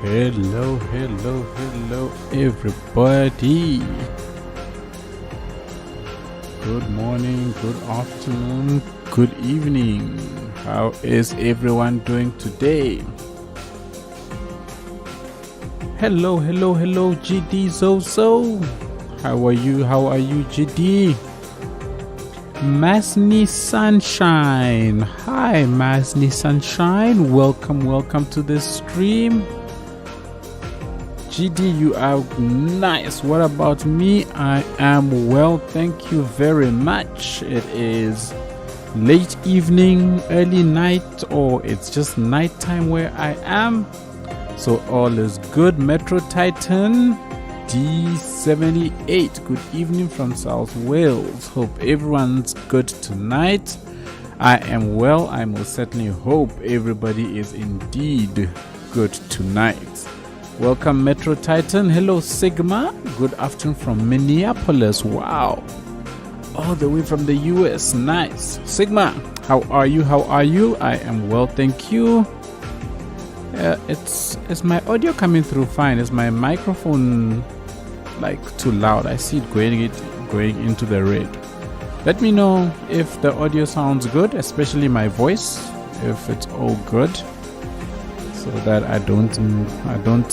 Hello, everybody. Good morning, good afternoon, good evening. How is everyone doing today? Hello, GD Zozo. How are you, GD? Masni Sunshine. Hi, Masni Sunshine. Welcome to the stream. GD, you are nice. What about me? I am well, thank you very much. It is late evening, early night, or it's just nighttime where I am. So all is good. Metro Titan D78. Good evening from South Wales. Hope everyone's good tonight. I am well. I most certainly hope everybody is indeed good tonight. Welcome, Metro Titan. Hello, Sigma. Good afternoon from Minneapolis. Wow. All the way from the US. Nice. Sigma, how are you? I am well, thank you. Is my audio coming through fine? Is my microphone like too loud? I see it going into the red. Let me know if the audio sounds good, especially my voice, if it's all good, so that I don't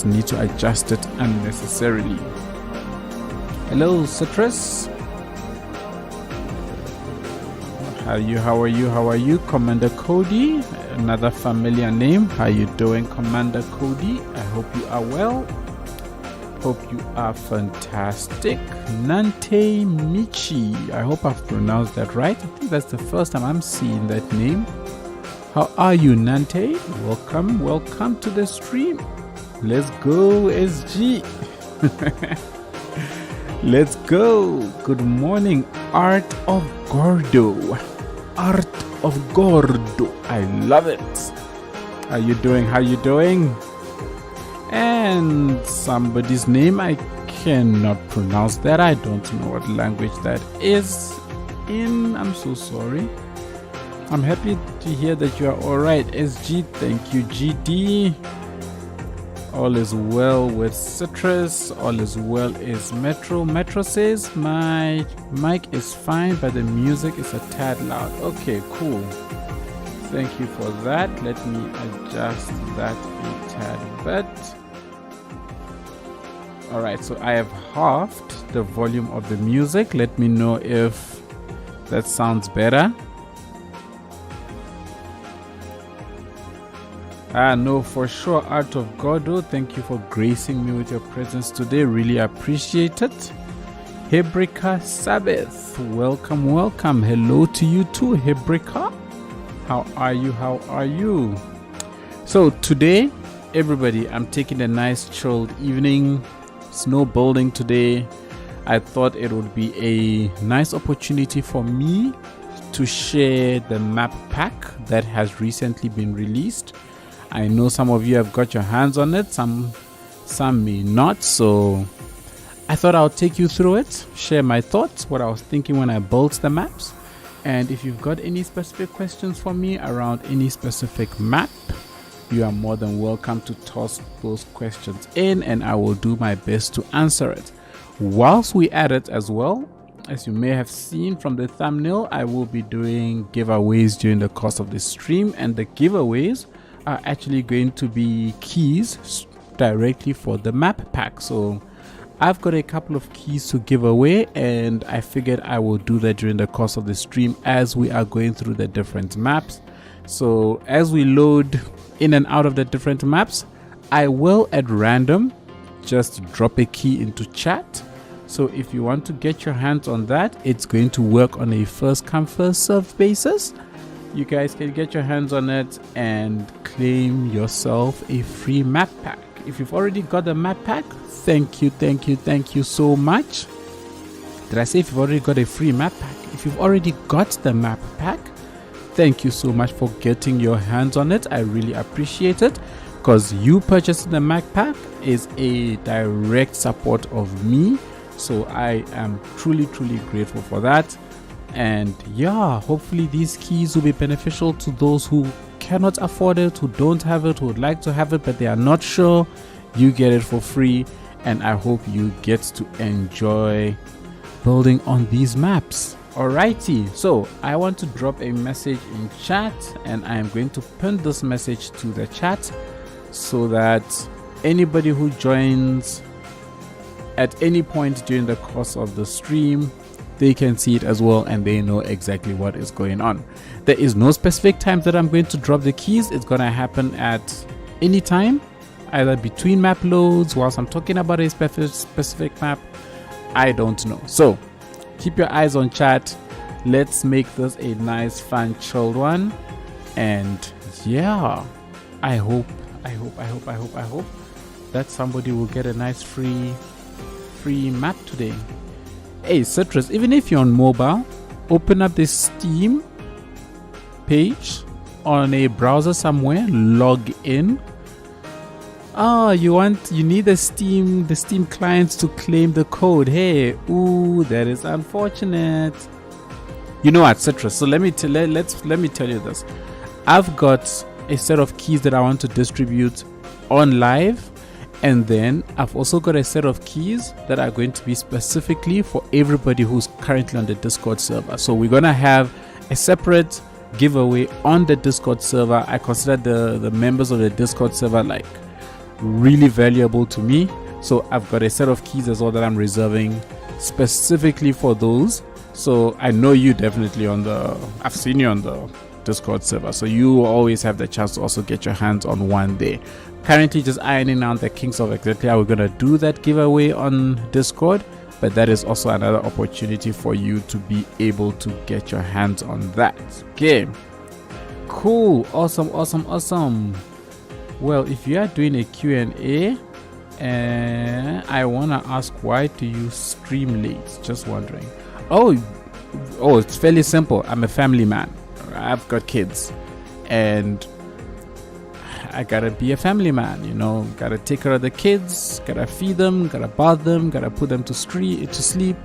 need to adjust it unnecessarily. Hello, Citrus. How are you? Commander Cody, another familiar name. How you doing, Commander Cody? I hope you are well. Hope you are fantastic. Nante Michi. I hope I've pronounced that right. I think that's the first time I'm seeing that name. How are you, Nante? Welcome to the stream. Let's go, SG. Let's go. Good morning, Art of Gordo. I love it. How you doing? And somebody's name, I cannot pronounce that. I don't know what language that is in. I'm so sorry. I'm happy to hear that you are alright, SG. Thank you, GD. All is well with Citrus. All is well is Metro. Metro says my mic is fine, but the music is a tad loud. Okay, cool. Thank you for that. Let me adjust that a tad bit. Alright, so I have halved the volume of the music. Let me know if that sounds better. No, for sure, Art of Gordo. Thank you for gracing me with your presence today. Really appreciate it. Hebrika Sabbath. Welcome. Hello to you too, Hebrika. How are you? So today, everybody, I'm taking a nice chilled evening. Snow building today. I thought it would be a nice opportunity for me to share the map pack that has recently been released. I know some of you have got your hands on it, some may not, so I thought I'll take you through it, share my thoughts, what I was thinking when I built the maps, and if you've got any specific questions for me around any specific map, you are more than welcome to toss those questions in, and I will do my best to answer it. Whilst we at it as well, as you may have seen from the thumbnail, I will be doing giveaways during the course of the stream, and the giveaways are actually going to be keys directly for the map pack. So I've got a couple of keys to give away, and I figured I will do that during the course of the stream as we are going through the different maps. So as we load in and out of the different maps, I will at random just drop a key into chat. So if you want to get your hands on that, it's going to work on a first come first serve basis. You guys can get your hands on it and claim yourself a free map pack. If you've already got the map pack, thank you so much. Did I say if you've already got a free map pack? If you've already got the map pack, thank you so much for getting your hands on it. I really appreciate it, because you purchasing the map pack is a direct support of me. So I am truly grateful for that. And yeah, hopefully these keys will be beneficial to those who cannot afford it, who don't have it, who would like to have it but they are not sure You get it for free, and I hope you get to enjoy building on these maps. Alrighty, so I want to drop a message in chat, and I am going to pin this message to the chat so that anybody who joins at any point during the course of the stream, they can see it as well, and they know exactly what is going on. There is no specific time that I'm going to drop the keys. It's going to happen at any time, either between map loads, whilst I'm talking about a specific map. I don't know. So keep your eyes on chat. Let's make this a nice, fun, chilled one. And yeah, I hope that somebody will get a nice free map today. Hey Citrus, even if you're on mobile, open up this Steam page on a browser somewhere, log in. You need the Steam clients to claim the code. Hey, ooh, that is unfortunate. You know what, Citrus? So let me tell you this. I've got a set of keys that I want to distribute on live, and then I've also got a set of keys that are going to be specifically for everybody who's currently on the Discord server. So we're gonna have a separate giveaway on the Discord server. I consider the members of the Discord server like really valuable to me, so I've got a set of keys as well that I'm reserving specifically for those. So I know you definitely I've seen you on the Discord server, so you always have the chance to also get your hands on one day. Currently just ironing out the kinks of exactly how we're gonna do that giveaway on Discord, but that is also another opportunity for you to be able to get your hands on that. Okay, cool, awesome. Well, if you are doing a Q&A, I want to ask, why do you stream late? Just wondering. Oh, it's fairly simple. I'm a family man. I've got kids, and I gotta be a family man, gotta take care of the kids, gotta feed them, gotta bath them, gotta put them to sleep.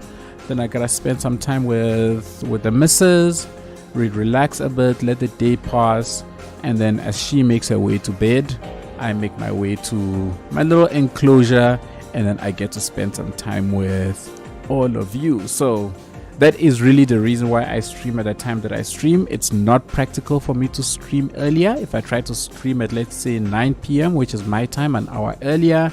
Then I gotta spend some time with the missus, relax a bit, let the day pass. And then as she makes her way to bed, I make my way to my little enclosure, and then I get to spend some time with all of you. So that is really the reason why I stream at the time that I stream. It's not practical for me to stream earlier. If I try to stream at, let's say, 9 p.m., which is my time, an hour earlier,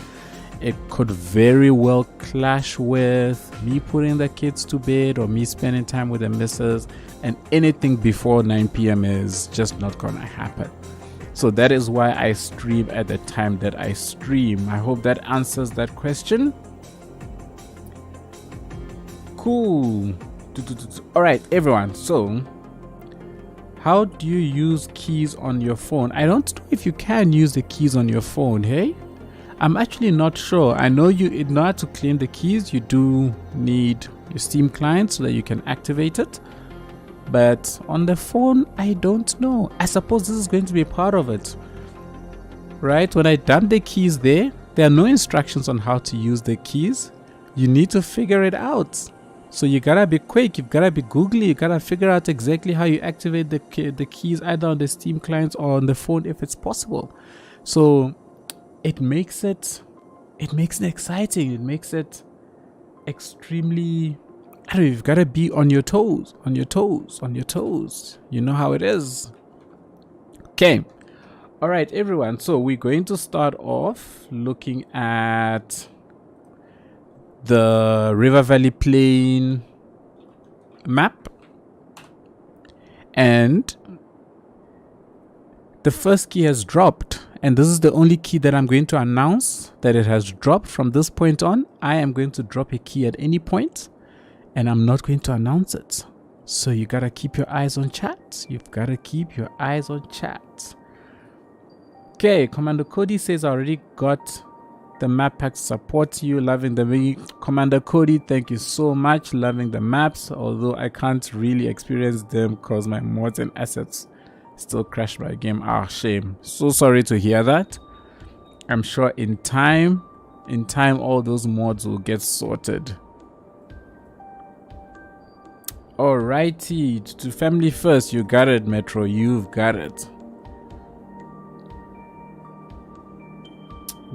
it could very well clash with me putting the kids to bed or me spending time with the missus, and anything before 9 p.m. is just not gonna happen. So that is why I stream at the time that I stream. I hope that answers that question. Cool. All right, everyone. So how do you use keys on your phone? I don't know if you can use the keys on your phone. Hey, I'm actually not sure. I know in order to claim the keys, you do need your Steam client so that you can activate it. But on the phone, I don't know. I suppose this is going to be a part of it, right? When I dump the keys there are no instructions on how to use the keys. You need to figure it out. So you gotta be quick, you've gotta be googly, you gotta figure out exactly how you activate the keys either on the Steam clients or on the phone if it's possible. So it makes it exciting. It makes it extremely, you've got to be on your toes. You know how it is. Okay. All right, everyone. So we're going to start off looking at the River Valley Plain map. And the first key has dropped. And this is the only key that I'm going to announce that it has dropped from this point on. I am going to drop a key at any point, and I'm not going to announce it. So you gotta keep your eyes on chat. You've gotta keep your eyes on chat. Okay, Commander Cody says I already got the map pack to support you. Loving the Commander Cody, thank you so much. Loving the maps, although I can't really experience them because my mods and assets still crashed my game. Shame. So sorry to hear that. I'm sure in time all those mods will get sorted. Alrighty, to family first. You got it, Metro. You've got it.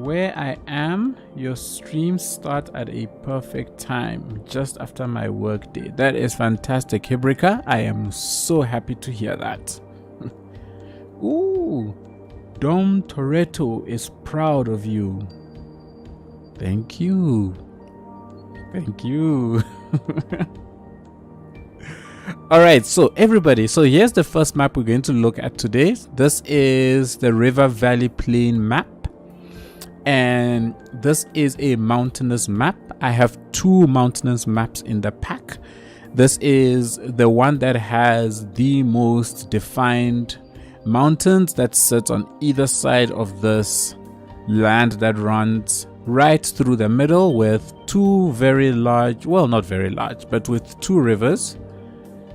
where I am, your streams start at a perfect time, just after my work day. That is fantastic, Hibrika. I am so happy to hear that. Ooh, Dom Toretto is proud of you. Thank you. Thank you. All right, so everybody, so here's the first map we're going to look at today. This is the River Valley Plain map, and this is a mountainous map. I have two mountainous maps in the pack. This is the one that has the most defined mountains that sit on either side of this land that runs right through the middle, with two very large, well, not very large, but with two rivers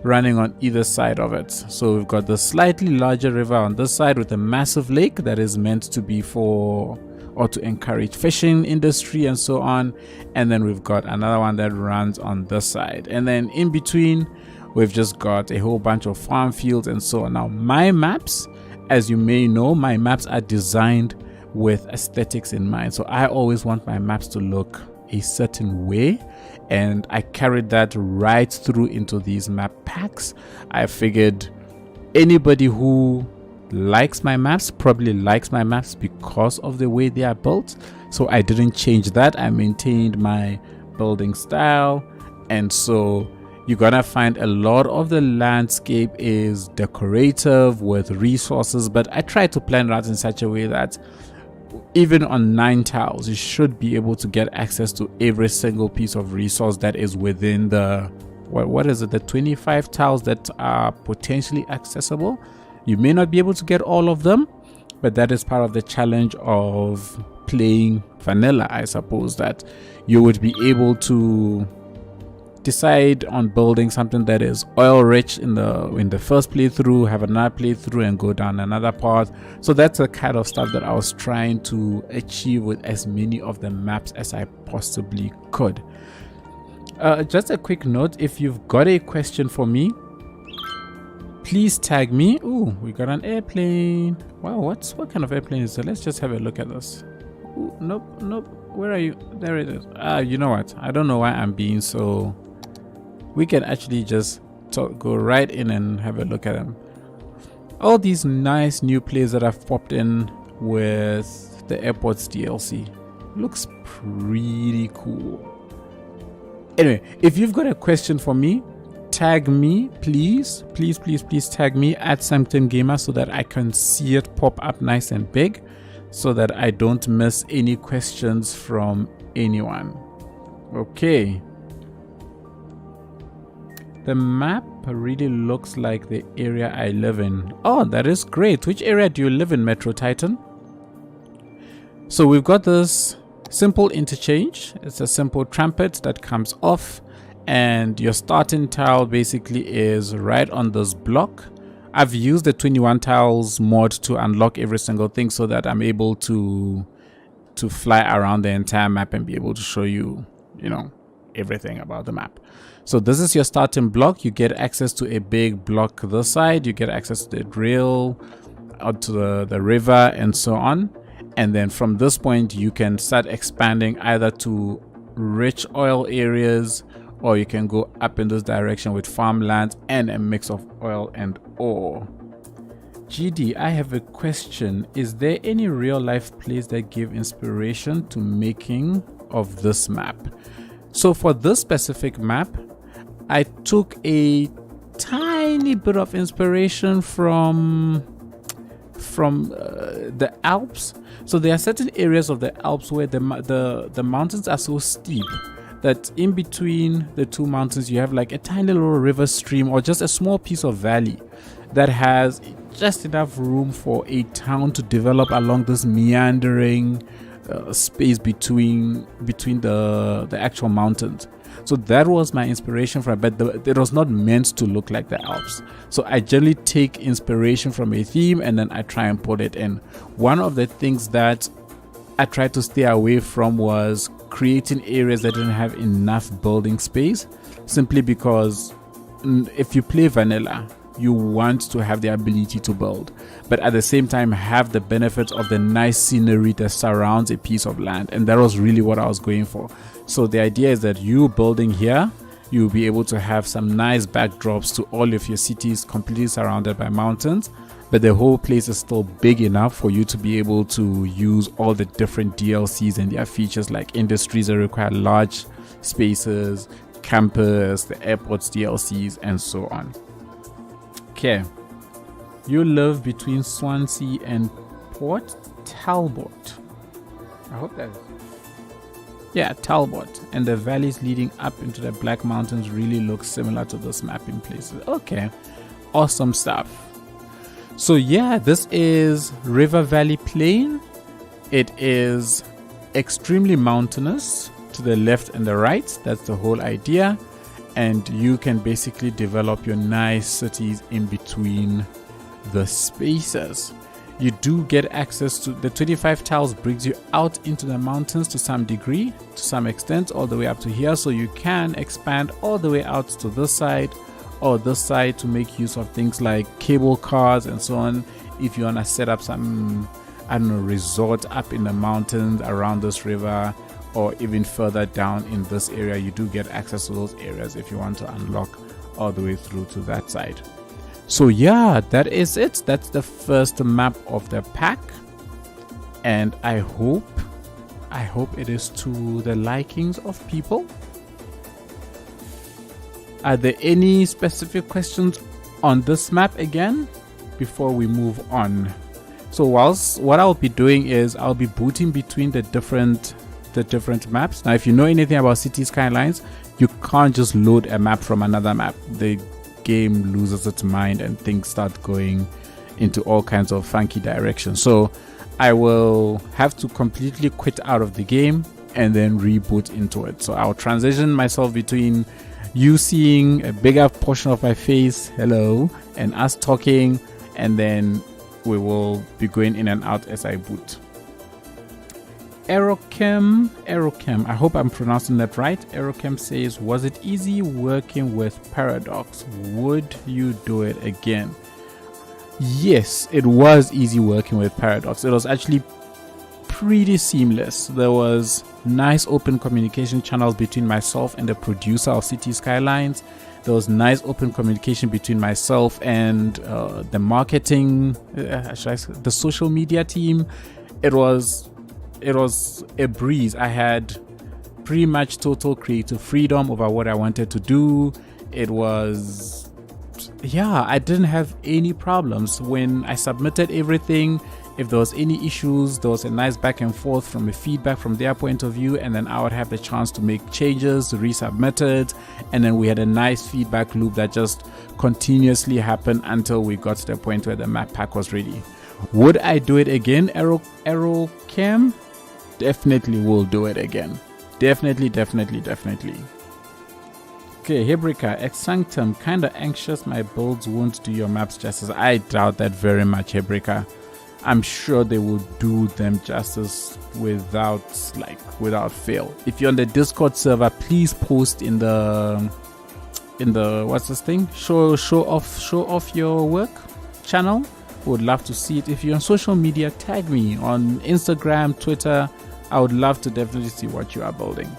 running on either side of it. So we've got the slightly larger river on this side with a massive lake that is meant to be for, or to encourage fishing industry and so on. And then we've got another one that runs on this side. And then in between, we've just got a whole bunch of farm fields and so on. Now, my maps, as you may know, my maps are designed with aesthetics in mind. So I always want my maps to look a certain way, and I carried that right through into these map packs. I figured anybody who likes my maps probably likes my maps because of the way they are built. So I didn't change that. I maintained my building style, and so you're gonna find a lot of the landscape is decorative with resources, but I try to plan it out in such a way that even on 9 tiles, you should be able to get access to every single piece of resource that is within the, what is it, the 25 tiles that are potentially accessible. You may not be able to get all of them, but that is part of the challenge of playing vanilla, I suppose, that you would be able to decide on building something that is oil rich in the first playthrough, have another playthrough and go down another path. So that's the kind of stuff that I was trying to achieve with as many of the maps as I possibly could. Just a quick note, if you've got a question for me, please tag me. Ooh, we got an airplane. Wow, what kind of airplane is it? Let's just have a look at this. Ooh, nope, where are you? There it is. You know what, I don't know why I'm being so, we can actually just go right in and have a look at them. All these nice new plays that I've popped in with the airports DLC looks pretty cool. Anyway, if you've got a question for me, tag me, please tag me at Sampton Gamer so that I can see it pop up nice and big, so that I don't miss any questions from anyone. Okay. The map really looks like the area I live in. Oh, that is great. Which area do you live in, Metro Titan? So we've got this simple interchange. It's a simple trumpet that comes off, and your starting tile basically is right on this block. I've used the 21 tiles mod to unlock every single thing so that I'm able to fly around the entire map and be able to show you, you know, everything about the map. So this is your starting block. You get access to a big block this side. You get access to the rail, out to the river and so on. And then from this point, you can start expanding either to rich oil areas, or you can go up in this direction with farmland and a mix of oil and ore. GD, I have a question. Is there any real life plays that give inspiration to making of this map? So for this specific map, I took a tiny bit of inspiration from the Alps. So there are certain areas of the Alps where the mountains are so steep that in between the two mountains you have like a tiny little river stream or just a small piece of valley that has just enough room for a town to develop along this meandering space between the actual mountains. So that was my inspiration from it, but it was not meant to look like the Alps. So I generally take inspiration from a theme and then I try and put it in. One of the things that I tried to stay away from was creating areas that didn't have enough building space, simply because if you play vanilla, you want to have the ability to build, but at the same time have the benefits of the nice scenery that surrounds a piece of land. And that was really what I was going for. So the idea is that you building here, you'll be able to have some nice backdrops to all of your cities completely surrounded by mountains, but the whole place is still big enough for you to be able to use all the different DLCs and their features, like industries that require large spaces, campus, the airports DLCs, and so on. Okay, you live between Swansea and Port Talbot. I hope that is... Yeah, Talbot. And the valleys leading up into the Black Mountains really look similar to those mapping places. Okay, awesome stuff. So yeah, this is River Valley Plain. It is extremely mountainous to the left and the right. That's the whole idea. And you can basically develop your nice cities in between the spaces. You do get access to the 25 tiles, brings you out into the mountains to some degree, to some extent, all the way up to here. So you can expand all the way out to this side or this side to make use of things like cable cars and so on. If you want to set up some, I don't know, resort up in the mountains around this river, or even further down in this area, you do get access to those areas if you want to unlock all the way through to that side. So yeah, that is it. That's the first map of the pack, and I hope it is to the likings of people. Are there any specific questions on this map again before we move on? So whilst what I'll be doing is I'll be booting between the different maps. Now, if you know anything about City Skylines, you can't just load a map from another map. The game loses its mind and things start going into all kinds of funky directions. So I will have to completely quit out of the game and then reboot into it. So I'll transition myself between you seeing a bigger portion of my face, hello, and us talking, and then we will be going in and out as I boot. Aerochem, I hope I'm pronouncing that right. Aerochem says, was it easy working with Paradox? Would you do it again? Yes, it was easy working with Paradox. It was actually pretty seamless. There was nice open communication channels between myself and the producer of City Skylines. There was nice open communication between myself and the marketing, the social media team. It was a breeze. I had pretty much total creative freedom over what I wanted to do. It was, yeah, I didn't have any problems when I submitted everything. If there was any issues, there was a nice back and forth from a feedback from their point of view, and then I would have the chance to make changes, resubmit it, and then we had a nice feedback loop that just continuously happened until we got to the point where the map pack was ready. Would I do it again, Aerochem? Definitely will do it again. Definitely. Okay, Hebrika, ex sanctum, kinda anxious my builds won't do your maps justice. I doubt that very much, Hebrika. I'm sure they will do them justice without fail. If you're on the Discord server, please post in the what's this thing? Show off your work channel. Would love to see it. If you're on social media, tag me on Instagram, Twitter. I would love to definitely see what you are building.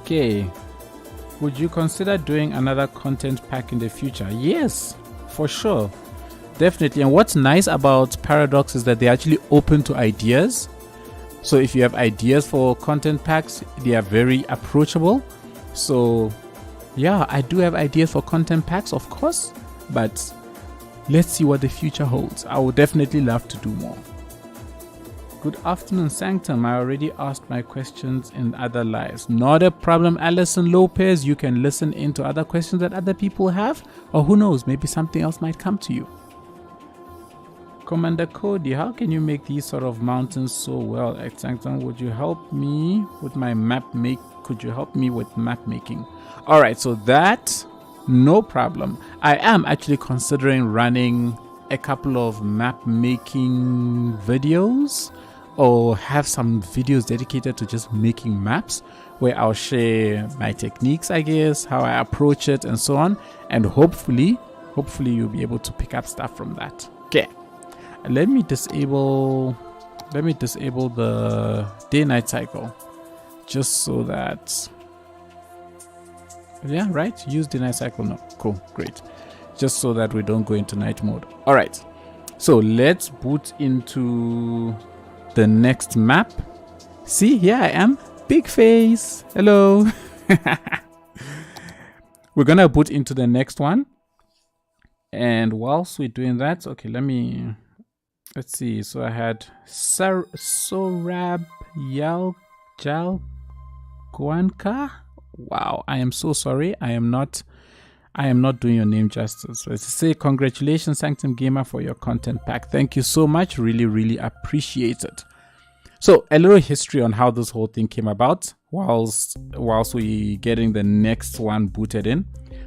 Okay, would you consider doing another content pack in the future? Yes, for sure, definitely. And what's nice about Paradox is that they're actually open to ideas. So if you have ideas for content packs, they are very approachable. So yeah, I do have ideas for content packs, of course, but let's see what the future holds. I would definitely love to do more. Good afternoon, Sanctum. I already asked my questions in other lives. Not a problem, Alison Lopez. You can listen into other questions that other people have, or who knows, maybe something else might come to you. Commander Cody, how can you make these sort of mountains so well? Sanctum, would you help me with my could you help me with map making? All right, so that, no problem. I am actually considering running a couple of map making videos, or have some videos dedicated to just making maps, where I'll share my techniques, I guess, how I approach it and so on. And hopefully hopefully you'll be able to pick up stuff from that. Okay, let me disable the day-night cycle, just so that, yeah, right, use day-night cycle. No, cool, great, just so that we don't go into night mode. All right, so let's boot into the next map. See, here I am, big face, hello. We're gonna boot into the next one, and whilst we're doing that, okay, let's see. So I had Sorab Jalguanka. Wow, I am so sorry. I am not doing your name justice. So let's say congratulations, Sanctum Gamer, for your content pack. Thank you so much. Really, really appreciate it. So a little history on how this whole thing came about whilst we getting the next one booted in.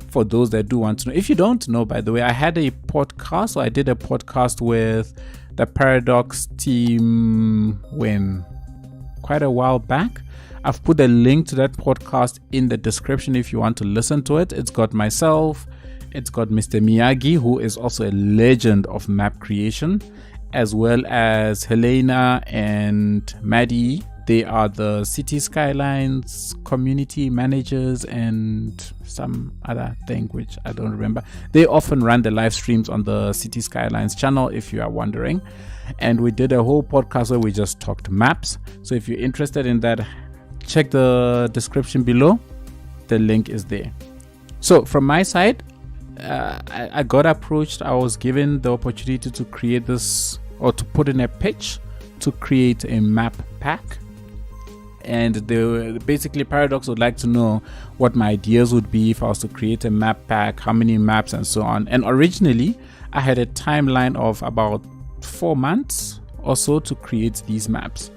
For those that do want to know, if you don't know, by the way, I did a podcast with the Paradox team quite a while back. I've put a link to that podcast in the description if you want to listen to it. It's got myself, it's got Mr. Miyagi, who is also a legend of map creation, as well as Helena and Maddie. They are the City Skylines community managers and some other thing which I don't remember. They often run the live streams on the City Skylines channel, if you are wondering. And we did a whole podcast where we just talked maps. So if you're interested in that, check the description below. The link is there. So from my side, I got approached. I was given the opportunity to create this, or to put in a pitch to create a map pack. And basically Paradox would like to know what my ideas would be if I was to create a map pack, how many maps and so on. And originally I had a timeline of about 4 months or so to create these maps.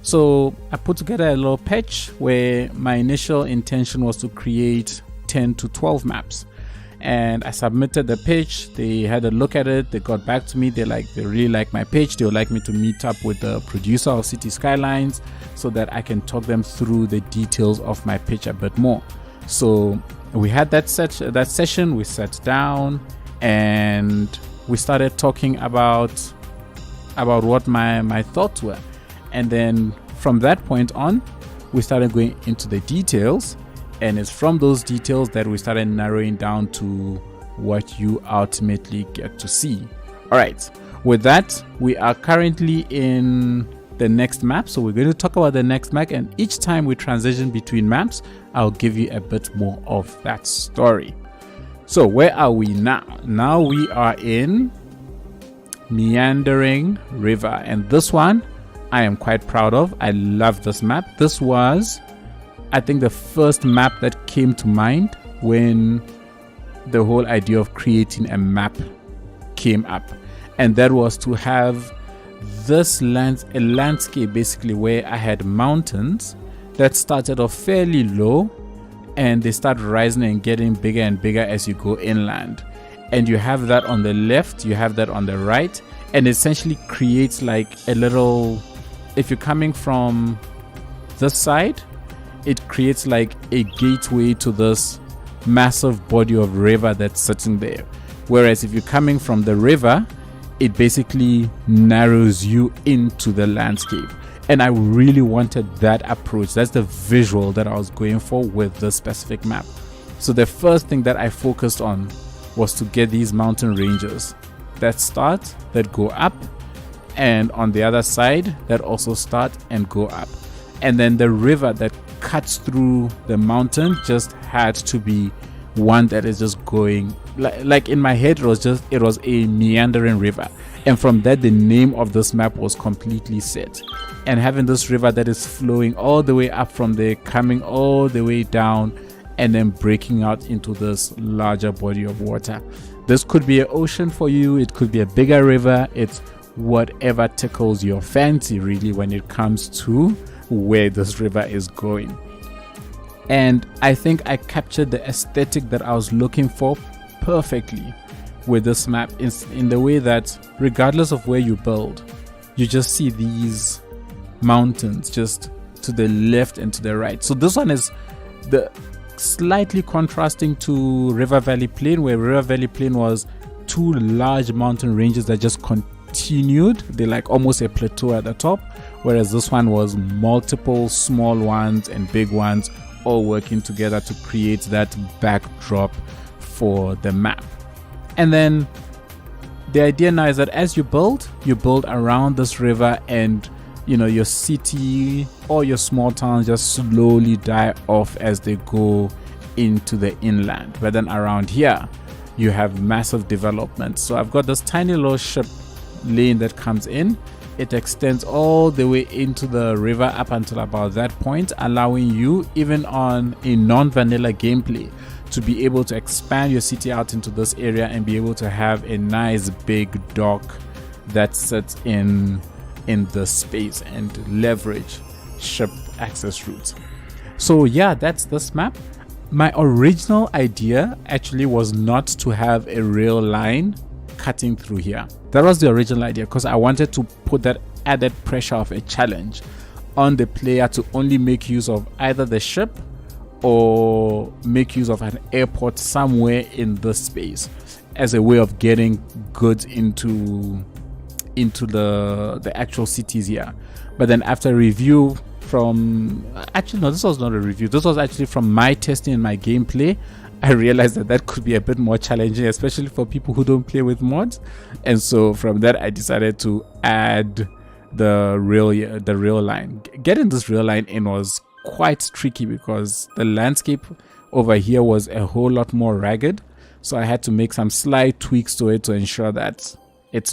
So I put together a little pitch where my initial intention was to create 10 to 12 maps. And I submitted the pitch. They had a look at it. They got back to me. They really like my pitch. They would like me to meet up with the producer of City Skylines so that I can talk them through the details of my pitch a bit more. So we had that session. We sat down and we started talking about what my thoughts were. And then from that point on, we started going into the details. And it's from those details that we started narrowing down to what you ultimately get to see. All right, with that, we are currently in the next map. So we're going to talk about the next map. And each time we transition between maps, I'll give you a bit more of that story. So where are we now? Now we are in Meandering River. And this one, I am quite proud of. I love this map. This was, I think, the first map that came to mind when the whole idea of creating a map came up, and that was to have this a landscape basically where I had mountains that started off fairly low and they start rising and getting bigger and bigger as you go inland, and you have that on the left, you have that on the right, and essentially creates like a little, if you're coming from this side, it creates like a gateway to this massive body of river that's sitting there. Whereas if you're coming from the river, it basically narrows you into the landscape. And I really wanted that approach. That's the visual that I was going for with this specific map. So the first thing that I focused on was to get these mountain ranges that go up, and on the other side that also start and go up. And then the river that cuts through the mountain just had to be one that is just going like in my head, it was a meandering river, and from that the name of this map was completely set. And having this river that is flowing all the way up from there, coming all the way down, and then breaking out into this larger body of water. This could be an ocean for you, it could be a bigger river, it's whatever tickles your fancy really when it comes to where this river is going. And I think I captured the aesthetic that I was looking for perfectly with this map, in the way that regardless of where you build, you just see these mountains just to the left and to the right. So this one is slightly contrasting to River Valley Plain, where River Valley Plain was two large mountain ranges that just continued. They're like almost a plateau at the top, whereas this one was multiple small ones and big ones all working together to create that backdrop for the map. And then the idea now is that as you build around this river, and your city or your small towns just slowly die off as they go into the inland. But then around here you have massive development. So I've got this tiny little ship lane that comes in. It extends all the way into the river up until about that point, allowing you, even on a non-vanilla gameplay, to be able to expand your city out into this area and be able to have a nice big dock that sits in the space and leverage ship access routes. So yeah, that's this map. My original idea actually was not to have a rail line cutting through here. That was the original idea, because I wanted to put that added pressure of a challenge on the player to only make use of either the ship or make use of an airport somewhere in this space as a way of getting goods into the actual cities here. But then after review this was not a review, this was actually from my testing and my gameplay, I realized that could be a bit more challenging, especially for people who don't play with mods. And so from that I decided to add the rail line. Getting this rail line in was quite tricky because the landscape over here was a whole lot more ragged, so I had to make some slight tweaks to it to ensure that it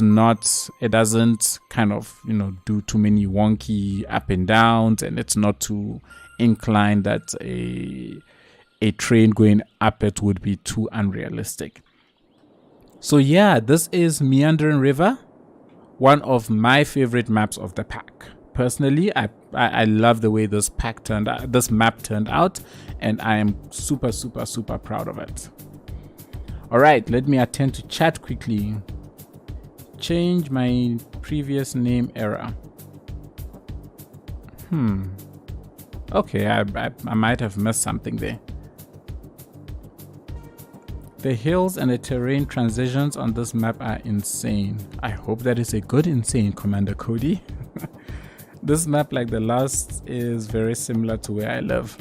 doesn't kind of do too many wonky up and downs, and it's not too inclined that a train going up it would be too unrealistic. So yeah, this is Meandering River, one of my favorite maps of the pack. Personally, I love the way this map turned out, and I am super proud of it. All right, let me attend to chat quickly. Change my previous name error. Okay, I might have missed something there. The hills and the terrain transitions on this map are insane. I hope that is a good insane, Commander Cody. This map, like the last, is very similar to where I live.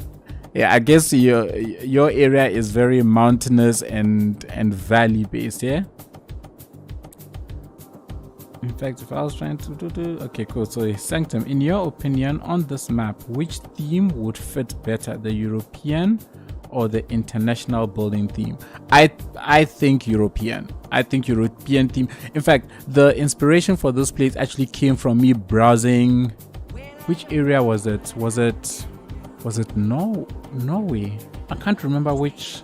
Yeah, I guess your area is very mountainous and valley based, yeah? In fact, if I was trying to do okay, cool. So Sanctum, in your opinion on this map, which theme would fit better, the European or the international building theme? I think European. I think European theme. In fact, the inspiration for this place actually came from me browsing. Which area was it? Was it Norway? I can't remember which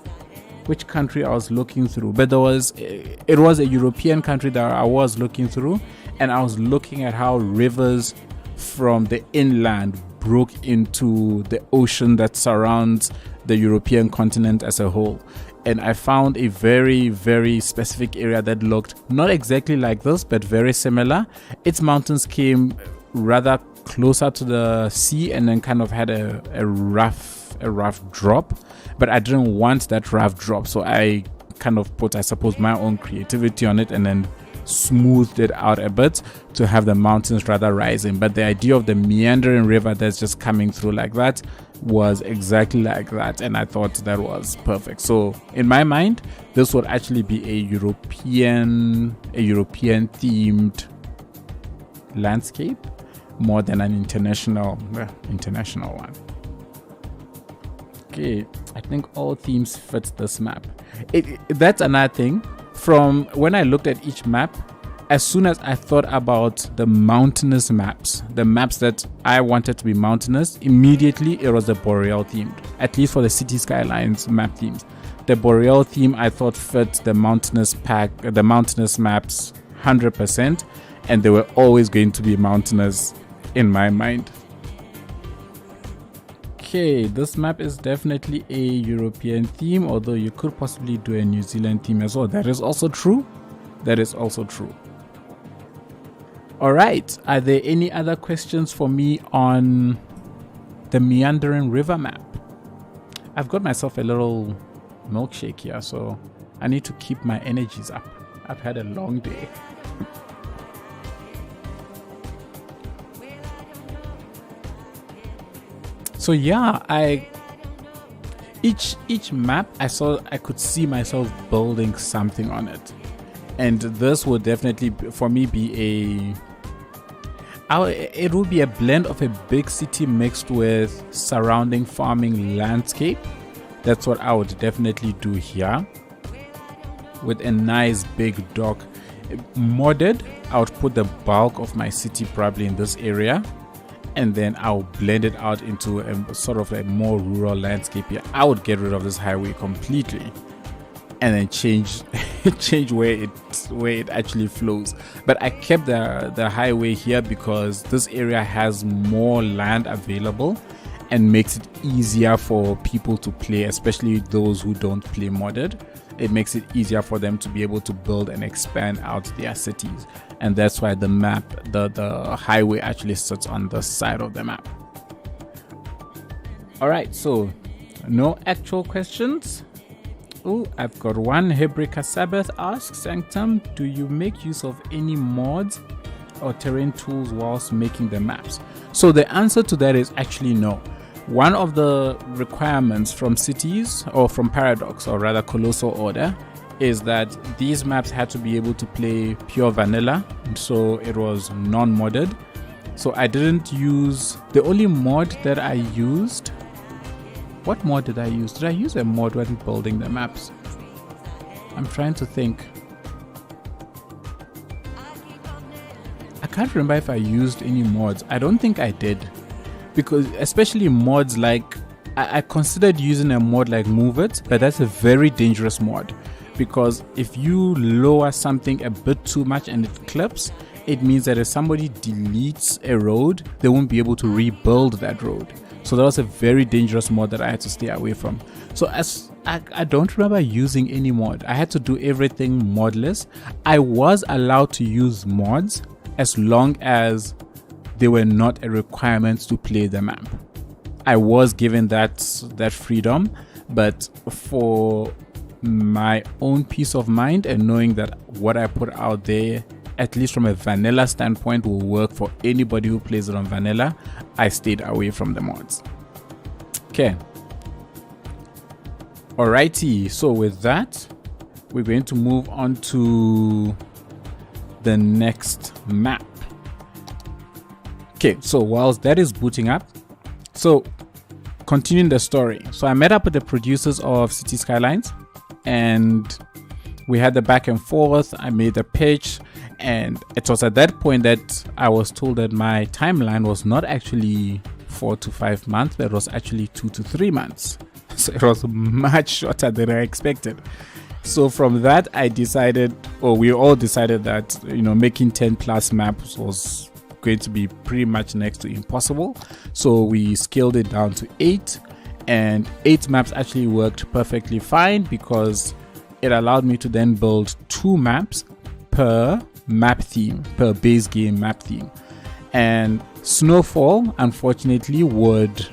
country I was looking through, but it was a European country that I was looking through, and I was looking at how rivers from the inland broke into the ocean that surrounds the European continent as a whole. And I found a very, very specific area that looked not exactly like this, but very similar. Its mountains came rather closer to the sea and then kind of had a rough drop, but I didn't want that rough drop, so I kind of put, I suppose, my own creativity on it and then smoothed it out a bit to have the mountains rather rising. But the idea of the meandering river that's just coming through like that was exactly like that, and I thought that was perfect. So in my mind, this would actually be a European themed landscape more than an international one. Okay, I think all themes fit this map. That's another thing. From when I looked at each map, as soon as I thought about the mountainous maps, the maps that I wanted to be mountainous, immediately it was the Boreal themed, at least for the City Skylines map themes. The Boreal theme I thought fit the mountainous maps 100%, and they were always going to be mountainous in my mind. Okay, this map is definitely a European theme, although you could possibly do a New Zealand theme as well. That is also true. Alright, are there any other questions for me on the Meandering River map? I've got myself a little milkshake here, so I need to keep my energies up. I've had a long day. So yeah, each map I could see myself building something on it, and this would definitely for me be it would be a blend of a big city mixed with surrounding farming landscape. That's what I would definitely do here, with a nice big dock. Modded, I would put the bulk of my city probably in this area, and then I'll blend it out into a sort of a more rural landscape here. I would get rid of this highway completely and then change where it actually flows. But I kept the highway here because this area has more land available and makes it easier for people to play, especially those who don't play modded. It makes it easier for them to be able to build and expand out their cities, and that's why the map, the highway actually sits on the side of the map. All right, so no actual questions. Oh, I've got one. Hebrika Sabbath asks, Sanctum, do you make use of any mods or terrain tools whilst making the maps? So the answer to that is actually no. One of the requirements from cities, or from Paradox, or rather Colossal Order, is that these maps had to be able to play pure vanilla, so it was non-modded. So I didn't use, the only mod that I used, what mod did I use? Did I use a mod when building the maps? I'm trying to think. I can't remember if I used any mods. I don't think I did. Because especially mods like, I considered using a mod like Move It, but that's a very dangerous mod, because if you lower something a bit too much and it clips, it means that if somebody deletes a road, they won't be able to rebuild that road. So that was a very dangerous mod that I had to stay away from. So I don't remember using any mod. I had to do everything modless. I was allowed to use mods as long as they were not a requirement to play the map. I was given that freedom, but for my own peace of mind and knowing that what I put out there, at least from a vanilla standpoint, will work for anybody who plays it on vanilla, I stayed away from the mods. Okay. Alrighty, so with that, we're going to move on to the next map. Okay, so whilst that is booting up, so continuing the story. So I met up with the producers of City Skylines, and we had the back and forth. I made the pitch, and it was at that point that I was told that my timeline was not actually 4 to 5 months, but it was actually 2 to 3 months. So it was much shorter than I expected. So from that, I decided, or we all decided that, making 10 plus maps was going to be pretty much next to impossible. So we scaled it down to 8, and 8 maps actually worked perfectly fine because it allowed me to then build 2 maps per map theme, per base game map theme. And Snowfall, unfortunately, would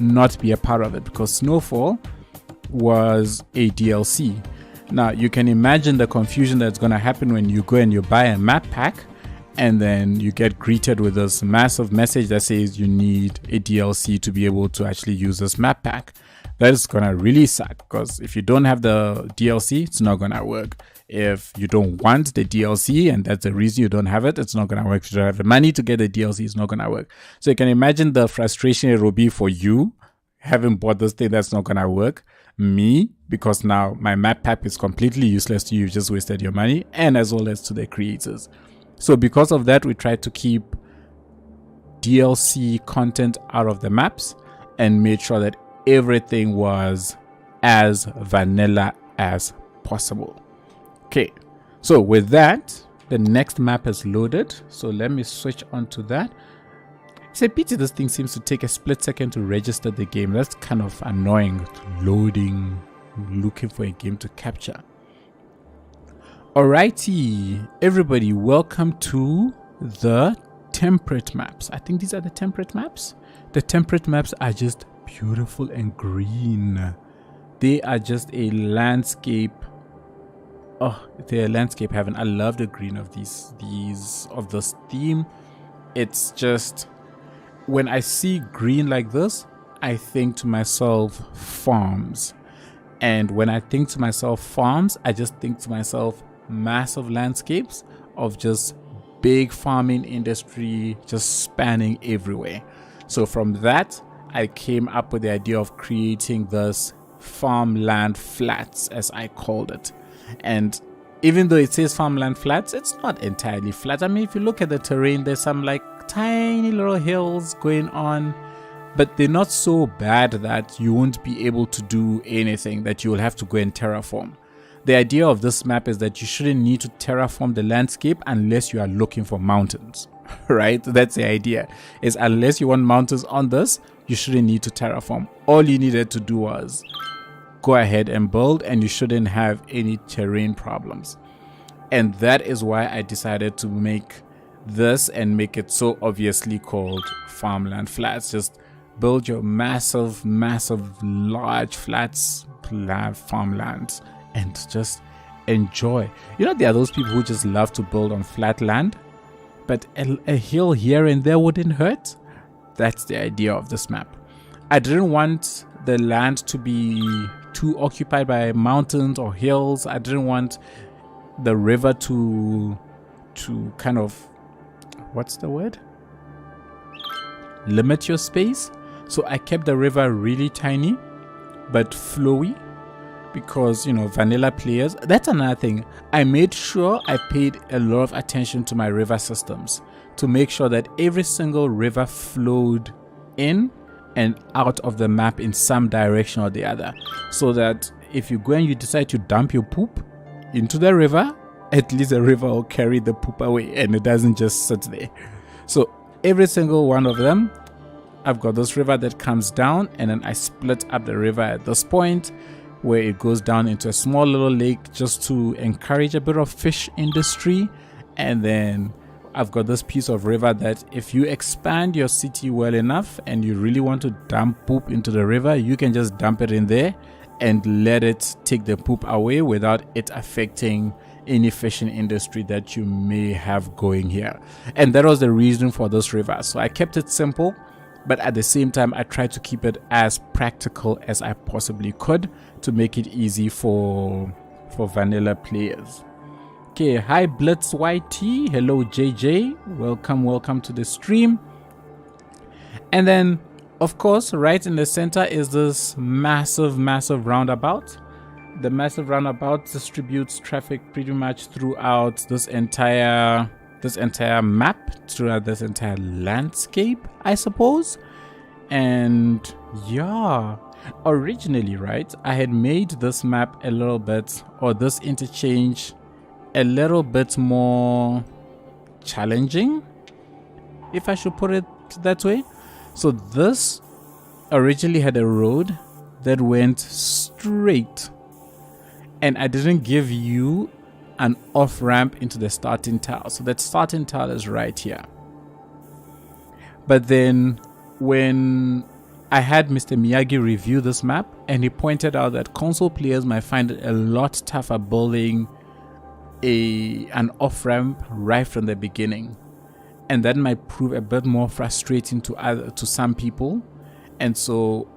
not be a part of it because Snowfall was a DLC. Now you can imagine the confusion that's going to happen when you go and you buy a map pack, and then you get greeted with this massive message that says you need a DLC to be able to actually use this map pack. That is gonna really suck, because if you don't have the DLC, it's not gonna work. If you don't want the DLC and that's the reason you don't have it, it's not gonna work. If you don't have the money to get the DLC, it's not gonna work. So you can imagine the frustration it will be for you having bought this thing that's not gonna work. Me, because now my map pack is completely useless to you, you just wasted your money, and as well as to the creators. So because of that, we tried to keep DLC content out of the maps and made sure that everything was as vanilla as possible. Okay, so with that, the next map is loaded. So let me switch on to that. It's a pity this thing seems to take a split second to register the game. That's kind of annoying, loading, looking for a game to capture. Alrighty, everybody, welcome to the temperate maps. I think these are the temperate maps. The temperate maps are just beautiful and green. they are just a landscape. Oh, they're a landscape heaven. I love the green of these of this theme. It's just, when I see green like this, I think to myself farms. And when I think to myself farms, I just think to myself massive landscapes of just big farming industry just spanning everywhere. So from that, I came up with the idea of creating this Farmland Flats, as I called it. And even though it says Farmland Flats, it's not entirely flat. I mean, if you look at the terrain, there's some like tiny little hills going on, but they're not so bad that you won't be able to do anything, that you will have to go and terraform. The idea of this map is that you shouldn't need to terraform the landscape unless you are looking for mountains, right? That's the idea, is unless you want mountains on this, you shouldn't need to terraform. All you needed to do was go ahead and build, and you shouldn't have any terrain problems. And that is why I decided to make this and make it so obviously called Farmland Flats. Just build your massive large flats, farmlands, and just enjoy. You know, there are those people who just love to build on flat land, but a hill here and there wouldn't hurt. That's the idea of this map. I didn't want the land to be too occupied by mountains or hills. I didn't want the river to kind of, what's the word? Limit your space. So I kept the river really tiny but flowy, because, you know, vanilla players, that's another thing. I made sure I paid a lot of attention to my river systems to make sure that every single river flowed in and out of the map in some direction or the other, so that if you go and you decide to dump your poop into the river, at least the river will carry the poop away and it doesn't just sit there. So every single one of them, I've got this river that comes down, and then I split up the river at this point where it goes down into a small little lake just to encourage a bit of fish industry. And then I've got this piece of river that if you expand your city well enough and you really want to dump poop into the river, you can just dump it in there and let it take the poop away without it affecting any fishing industry that you may have going here. And that was the reason for this river. So I kept it simple, but at the same time I tried to keep it as practical as I possibly could to make it easy for vanilla players. Okay, hi Blitz YT, hello JJ, welcome to the stream. And then of course right in the center is this massive roundabout. The massive roundabout distributes traffic pretty much throughout this entire map, throughout this entire landscape, I suppose. And yeah, originally, right, I had made this map a little bit, or this interchange, a little bit more challenging, if I should put it that way. So this originally had a road that went straight, and I didn't give you an off ramp into the starting tile. So that starting tile is right here. But then when I had Mr. Miyagi review this map, and he pointed out that console players might find it a lot tougher building an off ramp right from the beginning, and that might prove a bit more frustrating to some people. And so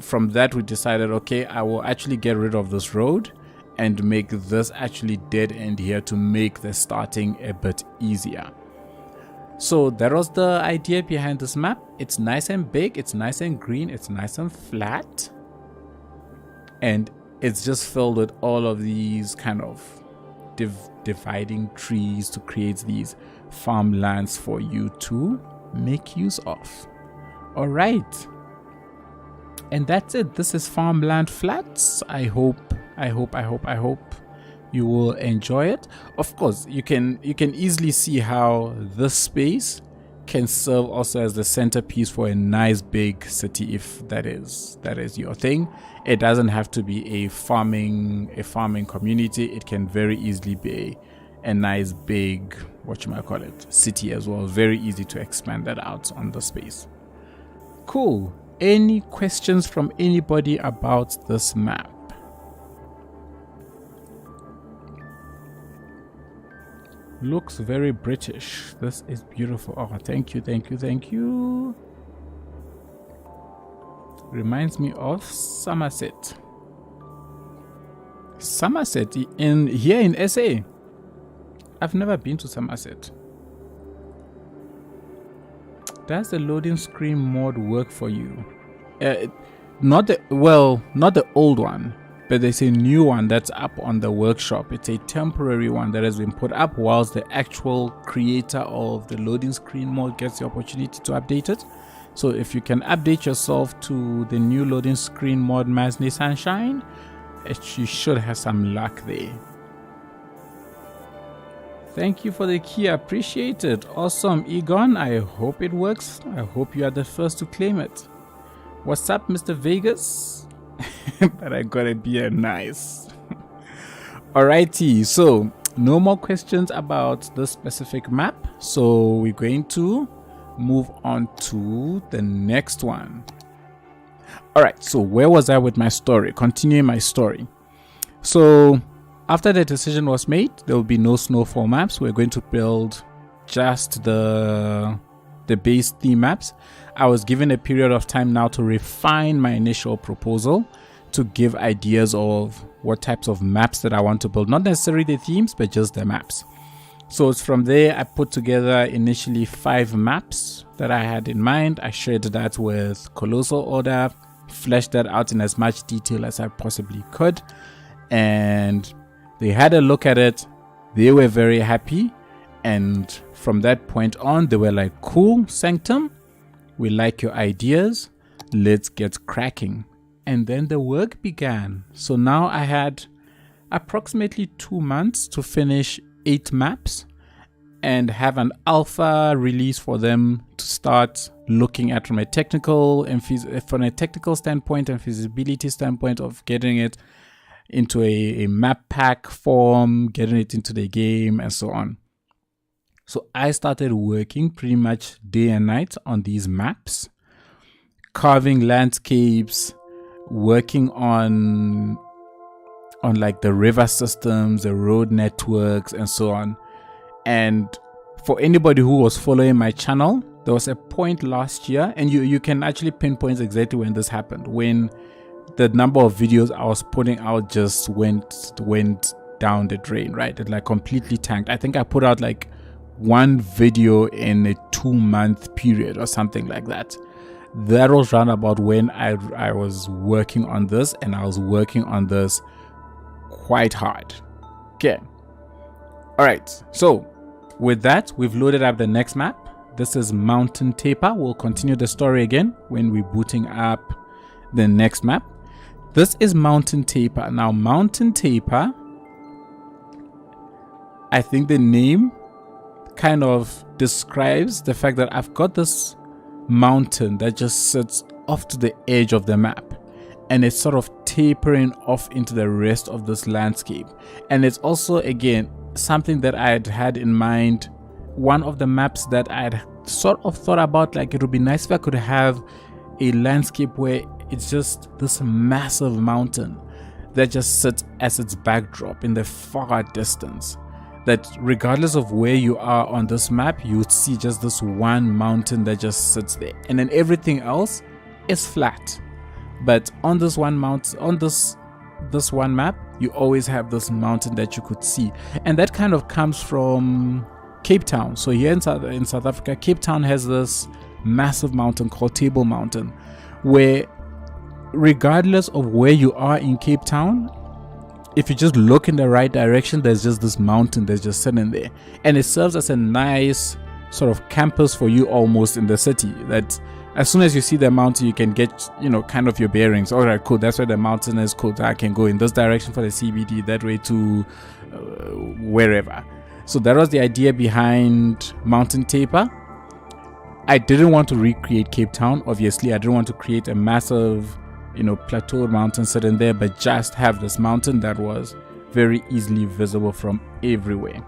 from that we decided, okay, I will actually get rid of this road and make this actually dead end here to make the starting a bit easier. So that was the idea behind this map. It's nice and big, it's nice and green, it's nice and flat, and it's just filled with all of these kind of dividing trees to create these farmlands for you to make use of. All right, and that's it. This is Farmland Flats. I hope you will enjoy it. Of course, you can easily see how this space can serve also as the centerpiece for a nice big city, if that is your thing. It doesn't have to be a farming community. It can very easily be a nice big, city as well. Very easy to expand that out on the space. Cool. Any questions from anybody about this map? Looks very British. This is beautiful. Oh, thank you, thank you, thank you. Reminds me of Somerset. Somerset here in SA. I've never been to Somerset. Does the loading screen mod work for you? Not the old one, but there's a new one that's up on the workshop. It's a temporary one that has been put up whilst the actual creator of the loading screen mod gets the opportunity to update it. So if you can update yourself to the new loading screen mod Masney Sunshine, you should have some luck there. Thank you for the key, I appreciate it. Awesome, Egon, I hope it works. I hope you are the first to claim it. What's up, Mr. Vegas? But I gotta be a nice. Alrighty, so no more questions about this specific map. So we're going to move on to the next one. Alright, so where was I with my story? Continuing my story. So after the decision was made, there will be no snowfall maps. We're going to build just the base theme maps. I was given a period of time now to refine my initial proposal, to give ideas of what types of maps that I want to build. Not necessarily the themes, but just the maps. So it's from there I put together initially 5 maps that I had in mind. I shared that with Colossal Order, fleshed that out in as much detail as I possibly could, and they had a look at it. They were very happy, and from that point on they were like, cool, Sanctum, we like your ideas, let's get cracking. And then the work began. So now I had approximately 2 months to finish 8 maps and have an alpha release for them to start looking at from a technical standpoint and feasibility standpoint of getting it into a map pack form, getting it into the game, and so on. So I started working pretty much day and night on these maps, carving landscapes, working on like the river systems, the road networks, and so on. And for anybody who was following my channel, there was a point last year, and you can actually pinpoint exactly when this happened, when the number of videos I was putting out just went down the drain, right? It like completely tanked. I think I put out like 1 video in a 2-month period or something like that. That was round about when I was working on this, and I was working on this quite hard. Okay. Alright, so with that, we've loaded up the next map. This is Mountain Taper. We'll continue the story again when we're booting up the next map. This is Mountain Taper. Now, Mountain Taper, I think the name kind of describes the fact that I've got this mountain that just sits off to the edge of the map, and it's sort of tapering off into the rest of this landscape. And it's also, again, something that I had in mind. One of the maps that I had sort of thought about, like, it would be nice if I could have a landscape where it's just this massive mountain that just sits as its backdrop in the far distance, that regardless of where you are on this map, you would see just this one mountain that just sits there, and then everything else is flat. But on this one mountain, on this one map, you always have this mountain that you could see. And that kind of comes from Cape Town. So here in South Africa, Cape Town has this massive mountain called Table Mountain, where regardless of where you are in Cape Town, if you just look in the right direction, there's just this mountain that's just sitting there, and it serves as a nice sort of campus for you almost in the city, that as soon as you see the mountain, you can get, kind of your bearings. All right, cool, that's where the mountain is. Cool, I can go in this direction for the CBD, that way to wherever. So that was the idea behind Mountain Taper. I didn't want to recreate Cape Town, obviously. I didn't want to create a massive plateau mountain sitting there, but just have this mountain that was very easily visible from everywhere.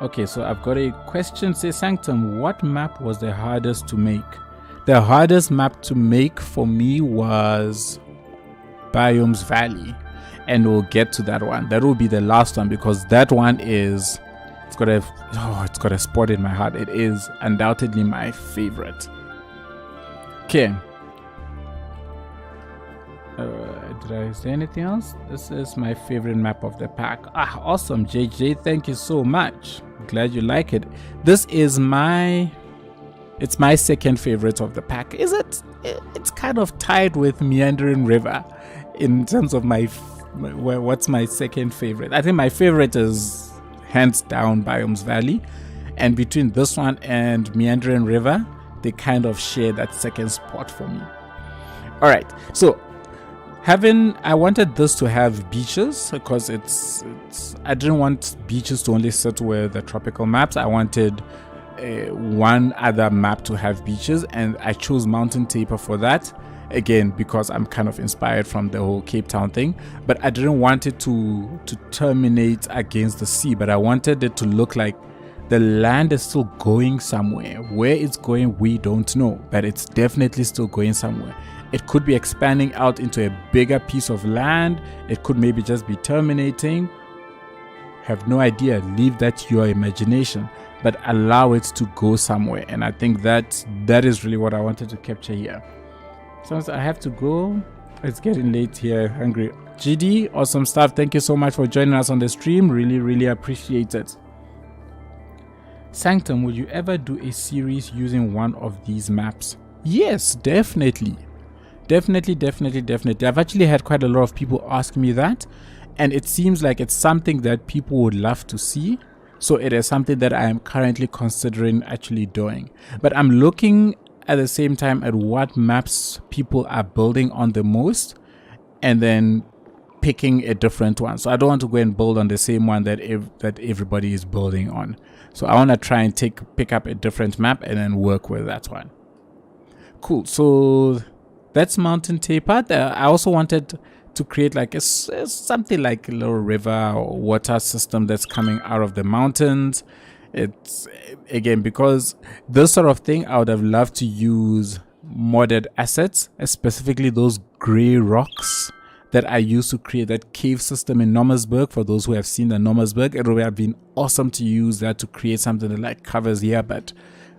Okay, so I've got a question. Say, Sanctum, what map was the hardest to make? The hardest map to make for me was Biomes Valley, and we'll get to that one. That will be the last one, because that one is, it's got a spot in my heart. It is undoubtedly my favorite. Okay. Did I say anything else? This is my favorite map of the pack. Ah, awesome, JJ. Thank you so much. Glad you like it. This is it's my second favorite of the pack. Is it? It's kind of tied with Meandering River in terms of what's my second favorite. I think my favorite is hands down Biomes Valley, and between this one and Meandering River, they kind of share that second spot for me. All right, so I wanted this to have beaches, because I didn't want beaches to only sit with the tropical maps. I wanted one other map to have beaches, and I chose Mountain Taper for that, again because I'm kind of inspired from the whole Cape Town thing. But I didn't want it to terminate against the sea, but I wanted it to look like the land is still going somewhere. Where it's going, we don't know, but it's definitely still going somewhere. It could be expanding out into a bigger piece of land. It could maybe just be terminating. Have no idea. Leave that to your imagination, but allow it to go somewhere. And I think that is really what I wanted to capture here. So I have to go. It's getting late here. Hungry. GD, awesome stuff. Thank you so much for joining us on the stream. Really, really appreciate it. Sanctum, would you ever do a series using one of these maps? Yes, definitely. Definitely. I've actually had quite a lot of people ask me that, and it seems like it's something that people would love to see. So it is something that I am currently considering actually doing. But I'm looking at the same time at what maps people are building on the most, and then picking a different one. So I don't want to go and build on the same one that everybody is building on. So I want to try and pick up a different map and then work with that one. Cool. So that's Mountain Taper. I also wanted to create like something like a little river or water system that's coming out of the mountains. It's, again, because this sort of thing, I would have loved to use modded assets, specifically those gray rocks that I used to create that cave system in Nomersburg. For those who have seen the Nomersburg, it would have been awesome to use that to create something that like covers here, but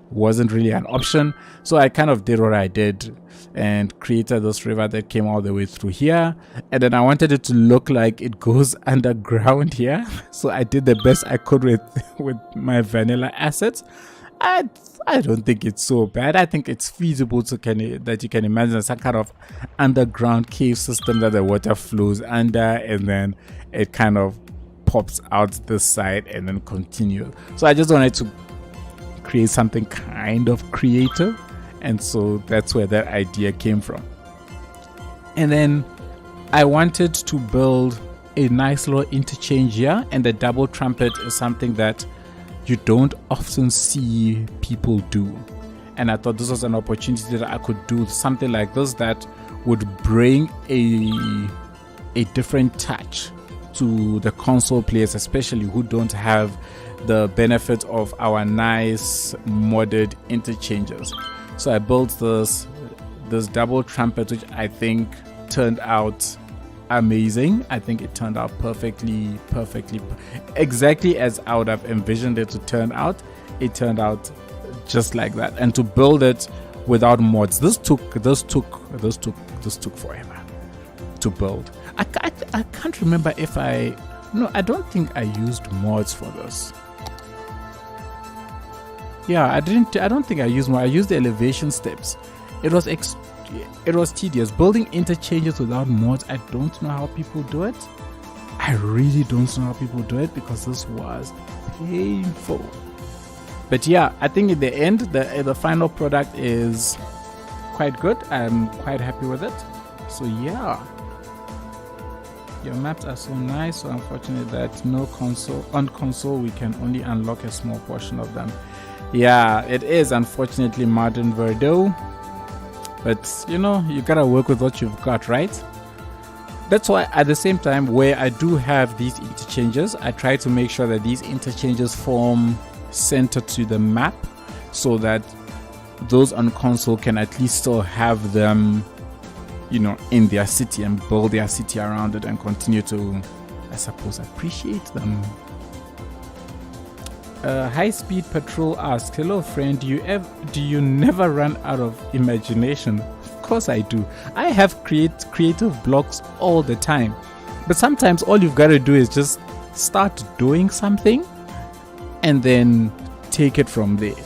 wasn't really an option. So I kind of did what I did and created this river that came all the way through here, and then I wanted it to look like it goes underground here. So I did the best I could with my vanilla assets. I don't think it's so bad. I think it's feasible that you can imagine some kind of underground cave system that the water flows under, and then it kind of pops out this side and then continues. So I just wanted to create something kind of creative, and so that's where that idea came from. And then I wanted to build a nice little interchange here, and the double trumpet is something that you don't often see people do, and I thought this was an opportunity that I could do something like this that would bring a different touch to the console players, especially who don't have the benefit of our nice modded interchanges. So I built this double trumpet, which I think turned out amazing. I think it turned out perfectly, exactly as I would have envisioned it to turn out. It turned out just like that. And to build it without mods, this took forever to build. I can't remember if I don't think I used mods for this. Yeah, I don't think I used more. I used the elevation steps. It was tedious. Building interchanges without mods, I don't know how people do it. I really don't know how people do it, because this was painful. But yeah, I think in the end, the final product is quite good. I'm quite happy with it. So yeah. Your maps are so nice, so unfortunate that on console we can only unlock a small portion of them. Yeah, it is unfortunately Modern Verdo, but you gotta work with what you've got, right? That's why at the same time, where I do have these interchanges, I try to make sure that these interchanges form center to the map, so that those on console can at least still have them, you know, in their city and build their city around it and continue to, I suppose, appreciate them. High Speed Patrol asks, hello friend, do you never run out of imagination? Of course I do. I have creative blocks all the time, but sometimes all you've got to do is just start doing something and then take it from there.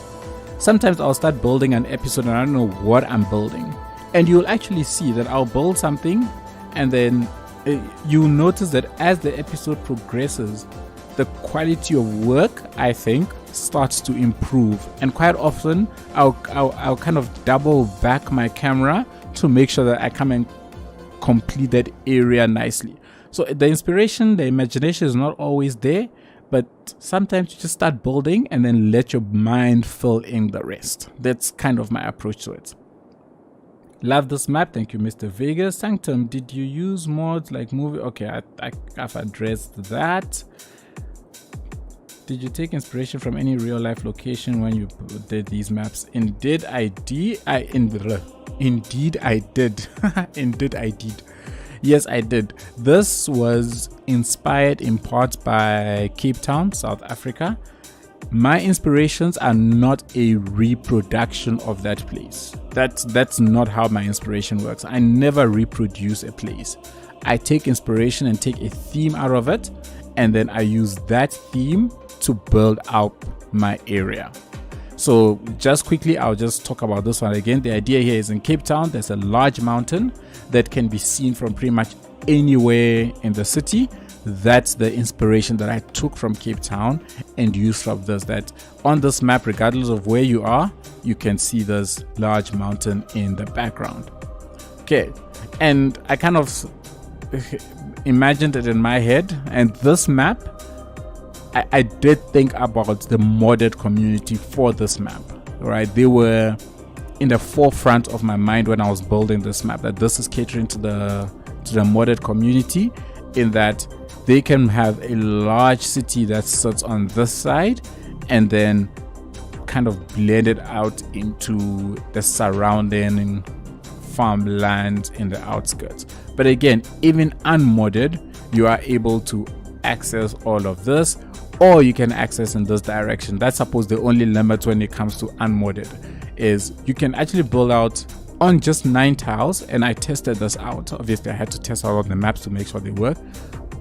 Sometimes I'll start building an episode and I don't know what I'm building, and you'll actually see that I'll build something and then you'll notice that as the episode progresses, the quality of work, I think, starts to improve. And quite often I'll kind of double back my camera to make sure that I come and complete that area nicely. So the inspiration, the imagination is not always there, but sometimes you just start building and then let your mind fill in the rest. That's kind of my approach to it. Love this map. Thank you, Mr. Vegas. Sanctum, did you use mods like movie? Okay, I've addressed that. Did you take inspiration from any real life location when you did these maps? Indeed I did. Indeed I did. Indeed I did. Yes, I did. This was inspired in part by Cape Town, South Africa. My inspirations are not a reproduction of that place. That's not how my inspiration works. I never reproduce a place. I take inspiration and take a theme out of it, and then I use that theme to build out my area. So just quickly, I'll just talk about this one again. The idea here is in Cape Town, there's a large mountain that can be seen from pretty much anywhere in the city. That's the inspiration that I took from Cape Town and used from this, that on this map, regardless of where you are, you can see this large mountain in the background. Okay, and I kind of imagined it in my head, and this map, I did think about the modded community for this map, right? They were in the forefront of my mind when I was building this map, that this is catering to the modded community, in that they can have a large city that sits on this side and then kind of blend it out into the surrounding farmland in the outskirts. But again, even unmodded, you are able to access all of this, or you can access in this direction. That's suppose the only limit when it comes to unmodded is you can actually build out on just 9 tiles, and I tested this out. Obviously I had to test out the maps to make sure they work.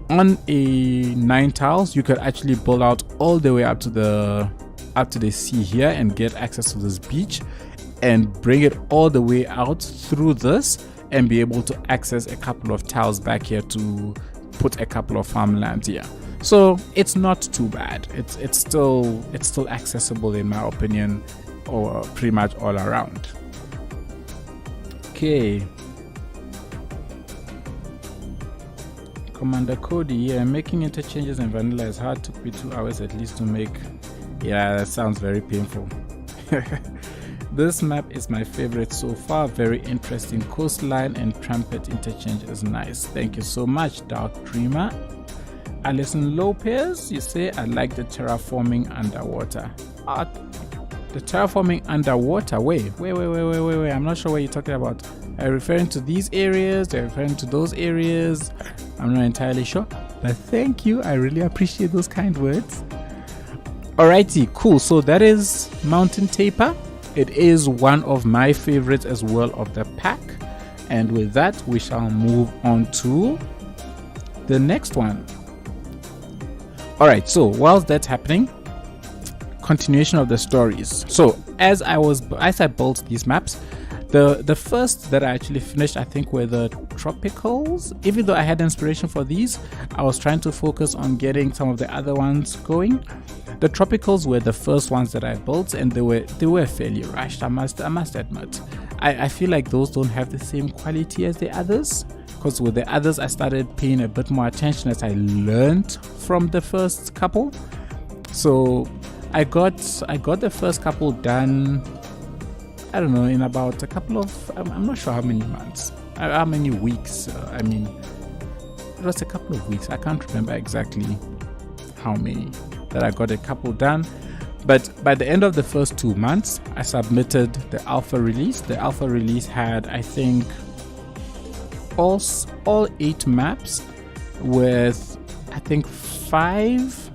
On a 9 tiles, you could actually build out all the way up to the sea here and get access to this beach, and bring it all the way out through this and be able to access a couple of tiles back here to put a couple of farmlands here. So it's not too bad. It's still accessible in my opinion, or pretty much all around. Okay. Commander Cody, yeah, making interchanges in vanilla is hard. Took me 2 hours at least to make. Yeah, that sounds very painful. This map is my favorite so far. Very interesting coastline, and trumpet interchange is nice. Thank you so much, Dark Dreamer. Alison Lopez, you say, I like the terraforming underwater. The terraforming underwater? Wait. I'm not sure what you're talking about. Are you referring to these areas? Are you referring to those areas? I'm not entirely sure. But thank you. I really appreciate those kind words. Alrighty, cool. So that is Mountain Taper. It is one of my favorites as well of the pack. And with that, we shall move on to the next one. Alright, so whilst that's happening, continuation of the stories. So as I built these maps, the first that I actually finished, I think, were the tropicals. Even though I had inspiration for these, I was trying to focus on getting some of the other ones going. The tropicals were the first ones that I built, and they were fairly rushed, I must admit. I feel like those don't have the same quality as the others, because with the others I started paying a bit more attention as I learned from the first couple. So I got the first couple done, I don't know, in about a couple of, I'm not sure how many months, how many weeks. It was a couple of weeks. I can't remember exactly how many, that I got a couple done. But by the end of the first 2 months, I submitted the alpha release. The alpha release had, I think, all 8 maps with, I think, 5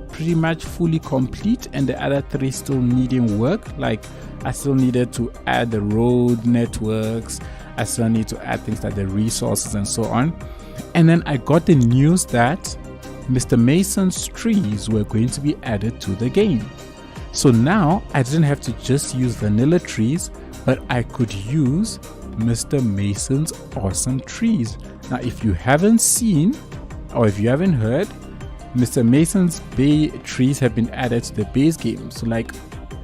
pretty much fully complete, and the other 3 still needing work. Like, I still needed to add the road networks, I still need to add things like the resources and so on. And then I got the news that Mr. Mason's trees were going to be added to the game. So now I didn't have to just use vanilla trees, but I could use Mr. Mason's awesome trees. Now, if you haven't seen, or if you haven't heard, Mr. Mason's bay trees have been added to the base game. So like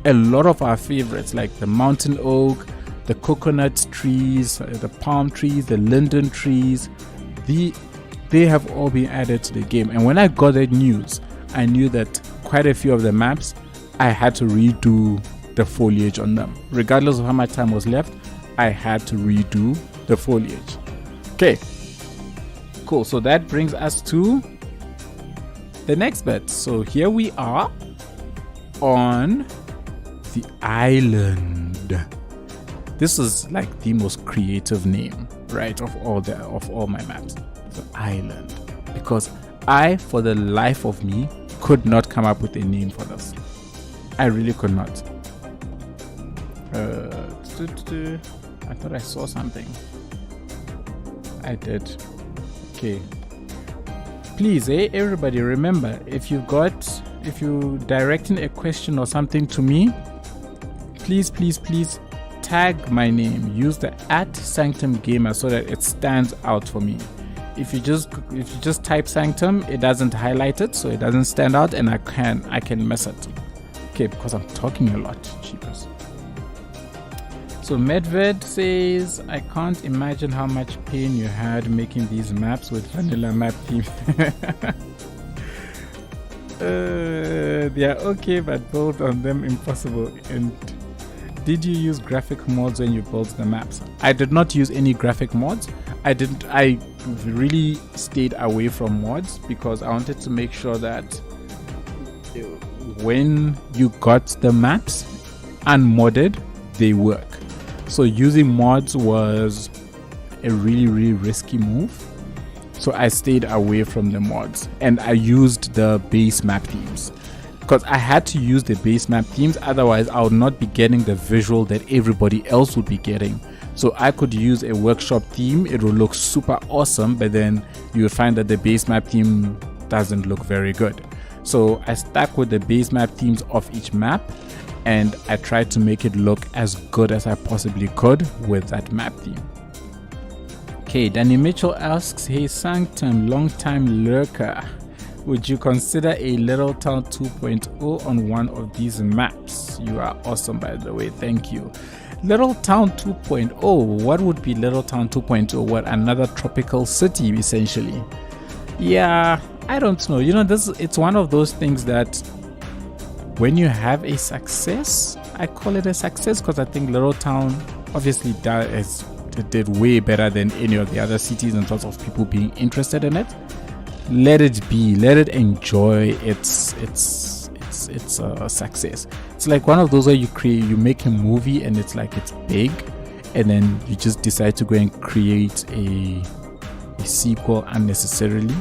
a lot of our favorites, like the mountain oak, the coconut trees, the palm trees, the linden trees, they have all been added to the game. And when I got that news, I knew that quite a few of the maps, I had to redo the foliage on them. Regardless of how much time was left, I had to redo the foliage. Okay, cool. So that brings us to the next bit. So here we are on the island. This is like the most creative name, right, of all my maps. The island. Because I, for the life of me, could not come up with a name for this. I really could not. I thought I saw something. I did. Okay. Please, everybody, remember, if you're directing a question or something to me, please tag my name. Use the @SanctumGamer so that it stands out for me. If you just type Sanctum, it doesn't highlight it, so it doesn't stand out, and I can miss it. Okay, because I'm talking a lot. Cheapers. So Medved says, I can't imagine how much pain you had making these maps with vanilla map theme. They are okay, but build on them impossible. And did you use graphic mods when you built the maps? I did not use any graphic mods. I really stayed away from mods because I wanted to make sure that when you got the maps unmodded, they work. So using mods was a really risky move. So I stayed away from the mods and I used the base map themes. Because I had to use the base map themes, otherwise I would not be getting the visual that everybody else would be getting. So I could use a workshop theme, it will look super awesome, but then you will find that the base map theme doesn't look very good. So I stuck with the base map themes of each map, and I tried to make it look as good as I possibly could with that map theme. Okay, Danny Mitchell asks, hey Sanctum, long time lurker, would you consider a Little Town 2.0 on one of these maps? You are awesome, by the way, thank you. Little Town 2.0, what would be Little Town 2.0? What, another tropical city essentially? Yeah, I don't know. You know, it's one of those things that when you have a success, I call it a success because I think Little Town obviously did way better than any of the other cities in terms of people being interested in it. Let it be, let it enjoy its success. It's like one of those where you make a movie and it's like it's big, and then you just decide to go and create a sequel unnecessarily.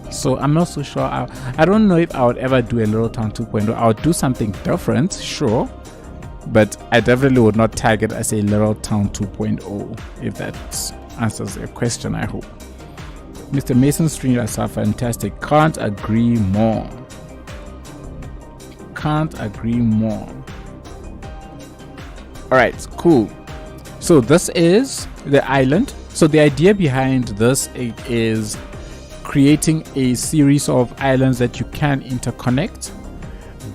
So I'm not so sure. I don't know if I would ever do a Little Town 2.0. I would do something different, sure, but I definitely would not tag it as a Little Town 2.0, if that answers your question, I hope. Mr. Mason's streams are fantastic. Can't agree more. Can't agree more. Alright, cool. So this is the island. So the idea behind this is creating a series of islands that you can interconnect,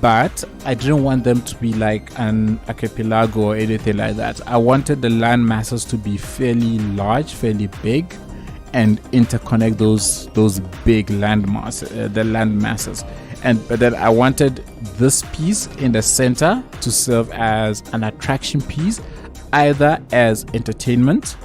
but I didn't want them to be like an archipelago or anything like that. I wanted the land masses to be fairly large, fairly big, and interconnect those big land masses, but then I wanted this piece in the center to serve as an attraction piece, either as entertainment,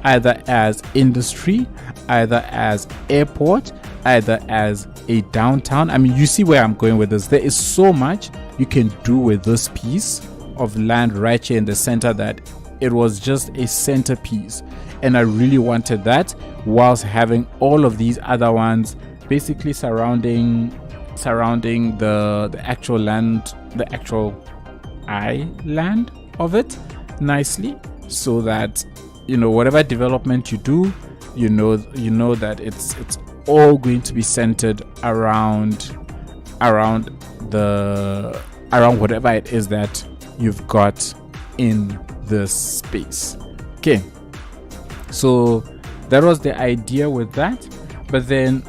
either as industry, either as airport, either as a downtown. I mean, you see where I'm going with this. There is so much you can do with this piece of land right here in the center that it was just a centerpiece, and I really wanted that, whilst having all of these other ones basically surrounding the actual land, the actual island of it nicely, so that whatever development you do, you know that it's all going to be centered around whatever it is that you've got in this space. Okay, so that was the idea with that. But then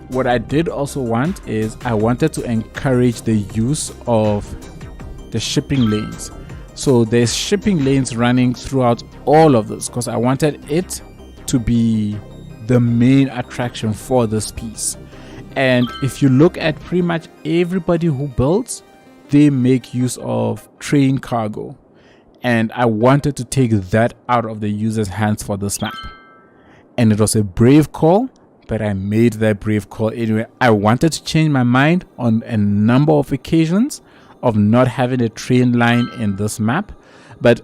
what I did also want is I wanted to encourage the use of the shipping lanes. So there's shipping lanes running throughout all of this, because I wanted it to be the main attraction for this piece. And if you look at pretty much everybody who builds, they make use of train cargo. And I wanted to take that out of the user's hands for this map. And it was a brave call, but I made that brave call anyway. I wanted to change my mind on a number of occasions of not having a train line in this map, but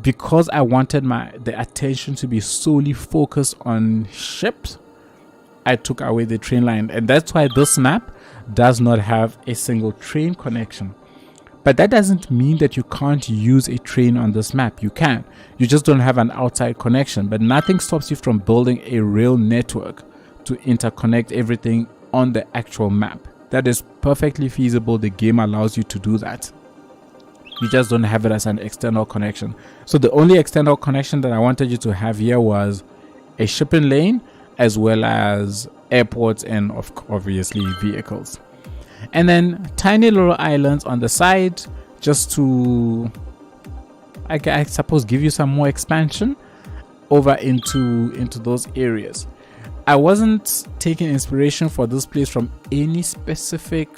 because I wanted the attention to be solely focused on ships, I took away the train line. And that's why this map does not have a single train connection. But that doesn't mean that you can't use a train on this map. You can. You just don't have an outside connection. But nothing stops you from building a rail network to interconnect everything on the actual map. That is perfectly feasible. The game allows you to do that. You just don't have it as an external connection. So the only external connection that I wanted you to have here was a shipping lane, as well as airports and obviously vehicles. And then tiny little islands on the side, just to, I suppose, give you some more expansion over into those areas. I wasn't taking inspiration for this place from any specific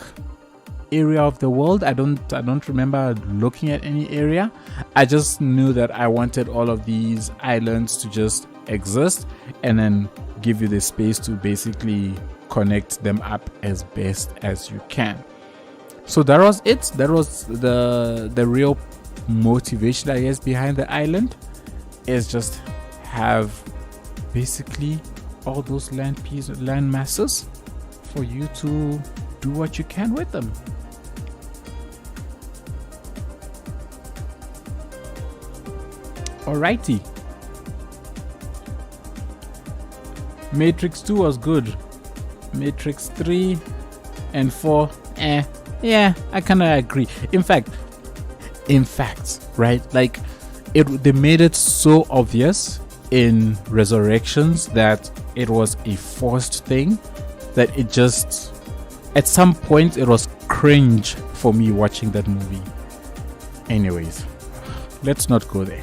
area of the world. I don't remember looking at any area. I just knew that I wanted all of these islands to just exist, and then give you the space to basically connect them up as best as you can. So that was it. That was the real motivation, I guess, behind the island, is just have basically all those land masses for you to do what you can with them. Alrighty. Matrix 2 was good. Matrix 3 and 4, yeah, I kind of agree. In fact, right? Like, they made it so obvious in Resurrections that it was a forced thing, that it just, at some point, it was cringe for me watching that movie. Anyways, let's not go there.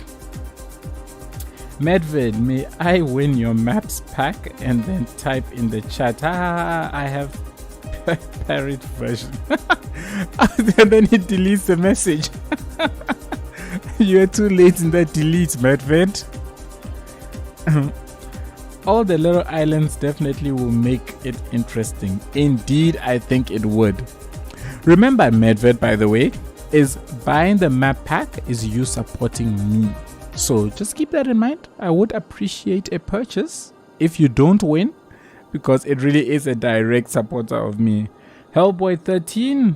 Medved, may I win your maps pack? And then type in the chat. I have parrot version. And then he deletes the message. You're too late in that delete, Medved. All the little islands definitely will make it interesting. Indeed, I think it would. Remember, Medved, by the way, is buying the map pack is you supporting me. So just keep that in mind. I would appreciate a purchase if you don't win, because it really is a direct supporter of me. Hellboy13,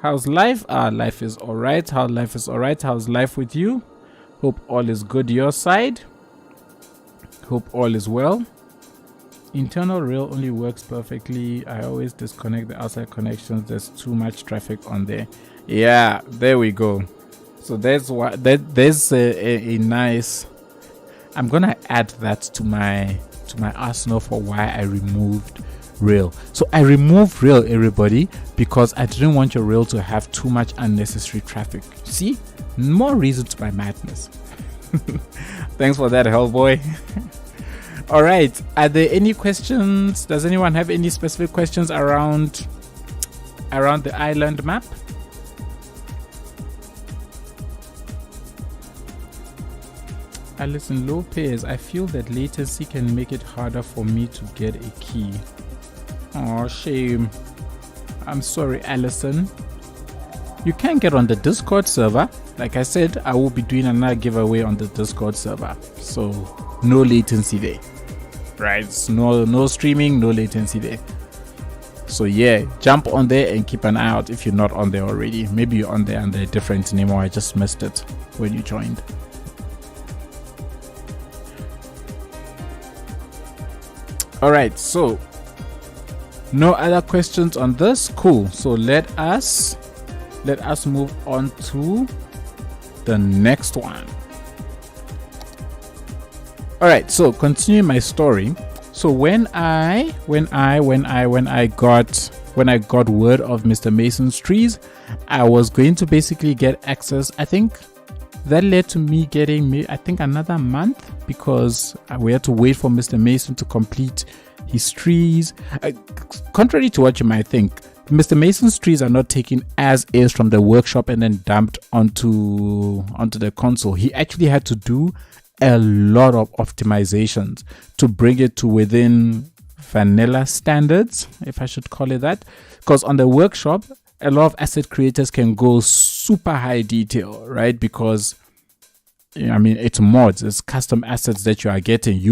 how's life? Life is alright. How's life with you? Hope all is good your side. Hope all is well. Internal rail only works perfectly. I always disconnect the outside connections. There's too much traffic on there. Yeah, there we go. So there's a nice. I'm gonna add that to my arsenal for why I removed rail. So I removed rail, everybody, because I didn't want your rail to have too much unnecessary traffic. See, more reason to my madness. Thanks for that, Hellboy. All right, are there any questions? Does anyone have any specific questions around the island map? Alison Lopez, I feel that latency can make it harder for me to get a key. Oh, shame. I'm sorry, Allison. You can get on the Discord server. Like I said, I will be doing another giveaway on the Discord server. So no latency there. Right? No streaming, no latency there. So yeah, jump on there and keep an eye out if you're not on there already. Maybe you're on there under a different name, or I just missed it when you joined. Alright, so no other questions on this. Cool. So let us move on to the next one. Alright, so continue my story. So when I got word of Mr. Mason's trees, I was going to basically get access. I think that led to me getting another month, because we had to wait for Mr. Mason to complete his trees. Contrary to what you might think, Mr. Mason's trees are not taken as is from the workshop and then dumped onto the console. He actually had to do a lot of optimizations to bring it to within vanilla standards, if I should call it that, because on the workshop a lot of asset creators can go super high detail, right? Because it's mods, it's custom assets that you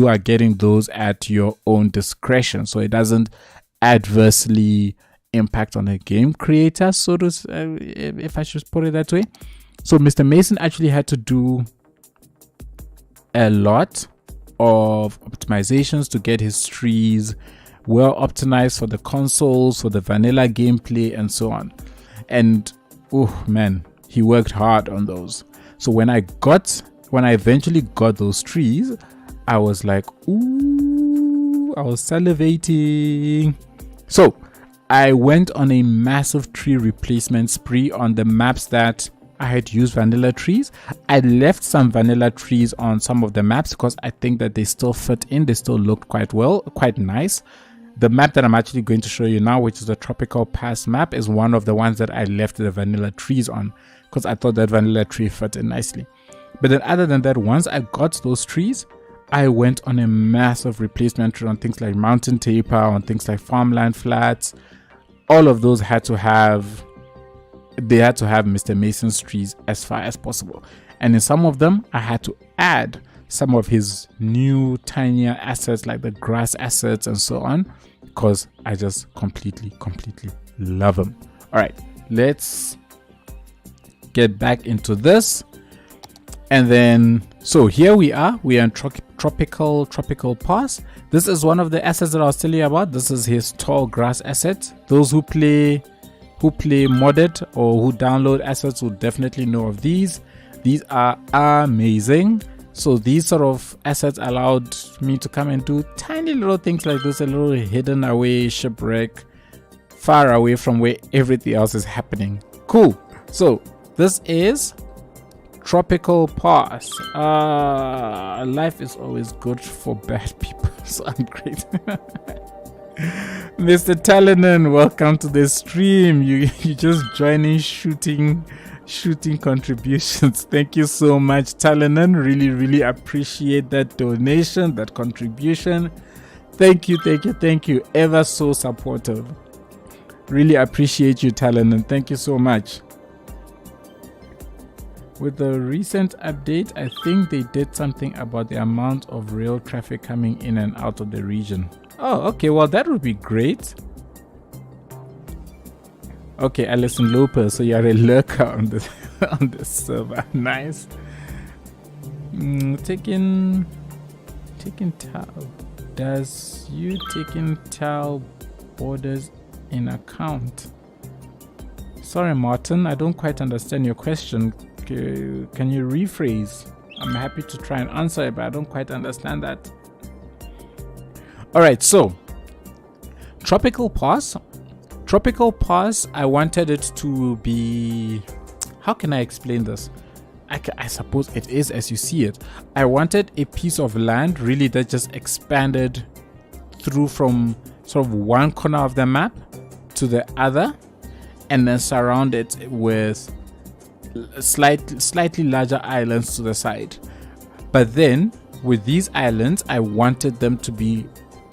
are getting those at your own discretion, so it doesn't adversely impact on a game creator, so to if I should put it that way. So Mr. Mason actually had to do a lot of optimizations to get his trees well optimized for the consoles, for the vanilla gameplay, and so on. And oh man, he worked hard on those. So when I eventually got those trees, I was like, ooh, I was salivating. So I went on a massive tree replacement spree on the maps that I had used vanilla trees. I left some vanilla trees on some of the maps because I think that they still fit in. They still looked quite nice. The map that I'm actually going to show you now, which is the Tropical Pass map, is one of the ones that I left the vanilla trees on because I thought that vanilla tree fit in nicely. But then other than that, once I got those trees, I went on a massive replacement tree on things like Mountain Taper, on things like Farmland Flats. All of those had to have Mr. Mason's trees as far as possible. And in some of them, I had to add some of his new tinier assets like the grass assets and so on, because I just completely love them. All right, let's get back into this. And then, so here we are in Tropical Pass. This is one of the assets that I was telling you about. This is his tall grass asset. Those who play modded or who download assets will definitely know of these. These are amazing. So these sort of assets allowed me to come and do tiny little things like this, a little hidden away shipwreck, far away from where everything else is happening. Cool. So this is Tropical Pass. Life is always good for bad people, so I'm great. Mr. Talanen, welcome to the stream. You just joining shooting contributions. Thank you so much, Talanen. Really appreciate that donation, that contribution. Thank you. Ever so supportive. Really appreciate you, Talanen. Thank you so much. With the recent update, I think they did something about the amount of rail traffic coming in and out of the region. Oh, okay. Well, that would be great. Okay, Alison Lopez. So you're a lurker on the server. Nice. Taking tile. Does you taking tile borders in account? Sorry, Martin. I don't quite understand your question. Can you rephrase? I'm happy to try and answer it, but I don't quite understand that. Alright, so Tropical Pass, I wanted it to be, how can I explain this? I suppose it is as you see it. I wanted a piece of land really that just expanded through from sort of one corner of the map to the other, and then surround it with slightly larger islands to the side. But then with these islands, I wanted them to be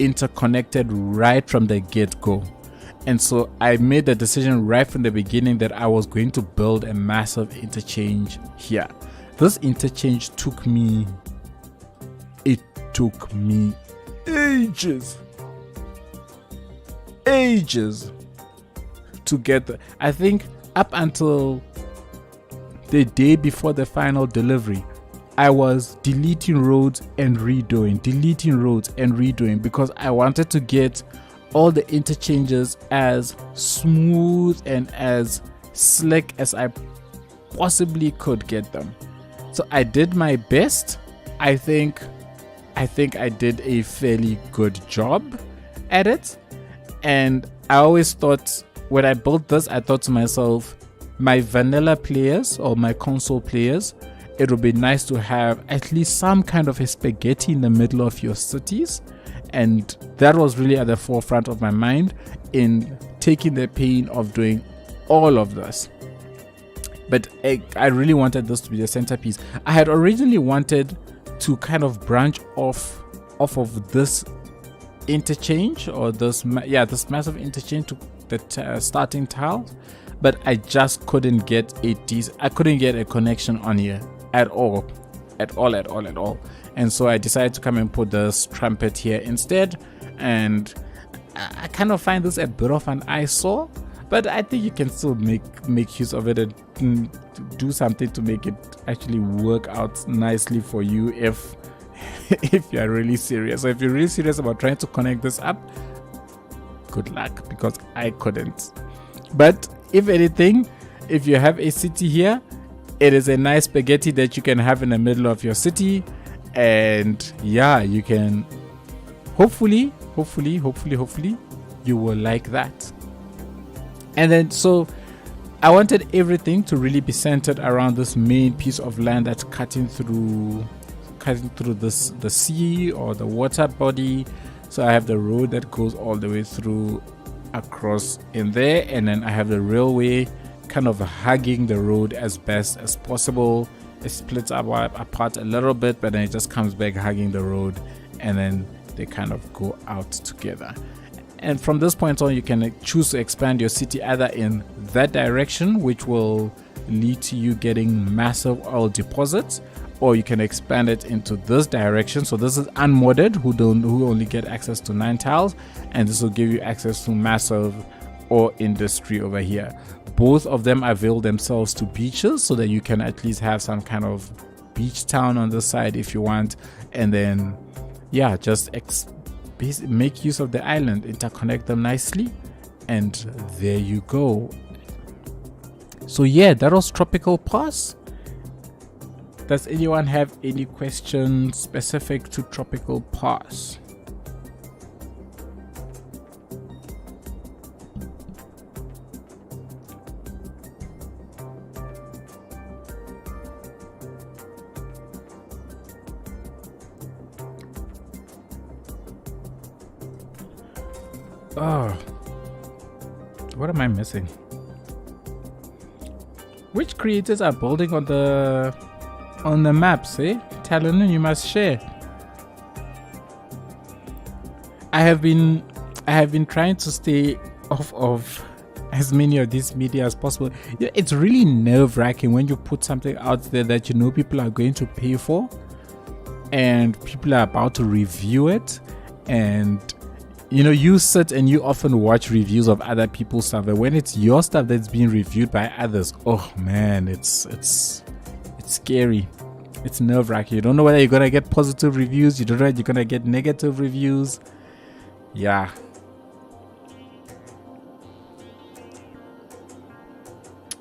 interconnected right from the get-go. And so I made the decision right from the beginning that I was going to build a massive interchange here. This interchange took me ages to get there. I think up until the day before the final delivery, I was deleting roads and redoing because I wanted to get all the interchanges as smooth and as slick as I possibly could get them. So I did my best. I think I did a fairly good job at it. And I always thought, when I built this, I thought to myself, my vanilla players or my console players, it would be nice to have at least some kind of a spaghetti in the middle of your cities. And that was really at the forefront of my mind in taking the pain of doing all of this. But I really wanted this to be the centerpiece. I had originally wanted to kind of branch off of this interchange, or this massive interchange to the starting tile, but I just couldn't get I couldn't get a connection on here at all. And so I decided to come and put this trumpet here instead. And I kind of find this a bit of an eyesore, but I think you can still make use of it and do something to make it actually work out nicely for you if you're really serious. So if you're really serious about trying to connect this up, good luck, because I couldn't. But if anything, if you have a city here, it is a nice spaghetti that you can have in the middle of your city. And yeah, you can hopefully you will like that. And then so I wanted everything to really be centered around this main piece of land that's cutting through the sea or the water body. So I have the road that goes all the way through across in there, and then I have the railway kind of hugging the road as best as possible. It splits apart a little bit, but then it just comes back hugging the road, and then they kind of go out together. And from this point on, you can choose to expand your city either in that direction, which will lead to you getting massive oil deposits, or you can expand it into this direction. So this is unmodded, who only get access to 9 tiles, and this will give you access to massive ore industry over here. Both of them avail themselves to beaches, so that you can at least have some kind of beach town on the side if you want, and then yeah, just make use of the island, interconnect them nicely, and there you go. So yeah, that was Tropical Pass. Does anyone have any questions specific to Tropical Pass? Oh, what am I missing? Which creators are building on the maps, eh? Talon, you must share. I have been trying to stay off of as many of these media as possible. It's really nerve-wracking when you put something out there that you know people are going to pay for, and people are about to review it, and you sit and you often watch reviews of other people's stuff, and when it's your stuff that's being reviewed by others, oh man, it's scary. It's nerve-wracking. You don't know whether you're gonna get positive reviews, you don't know whether you're gonna get negative reviews. Yeah.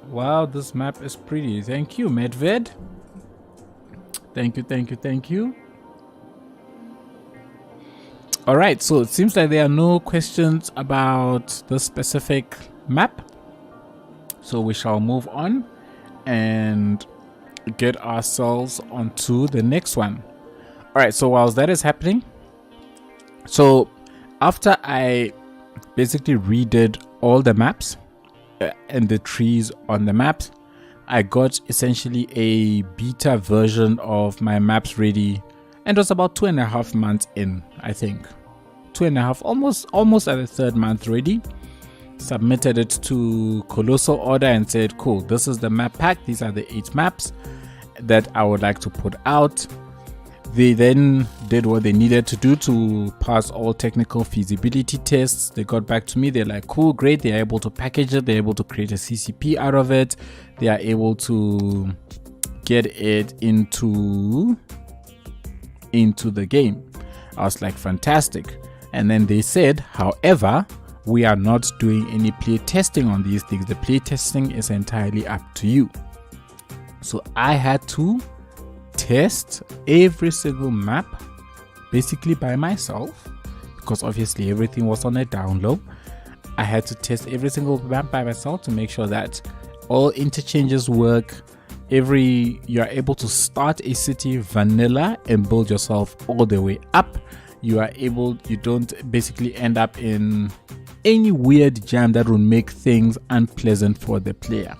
Wow, this map is pretty. Thank you, Medved. Thank you. All right, so it seems like there are no questions about the specific map, so we shall move on and get ourselves onto the next one. All right, so while that is happening, so after I basically redid all the maps and the trees on the maps, I got essentially a beta version of my maps ready, and it was about 2.5 months in, I think. 2.5, almost at the 3rd month ready. Submitted it to Colossal Order and said, cool, this is the map pack. These are the 8 maps that I would like to put out. They then did what they needed to do to pass all technical feasibility tests. They got back to me. They're like, cool, great. They're able to package it. They're able to create a CCP out of it. They are able to get it into the game. I was like, fantastic. And then they said, however, we are not doing any play testing on these things. The play testing is entirely up to you. So I had to test every single map basically by myself, because obviously everything was on a down low. I had to test every single map by myself to make sure that all interchanges work. You are able to start a city vanilla and build yourself all the way up. You don't basically end up in any weird jam that will make things unpleasant for the player.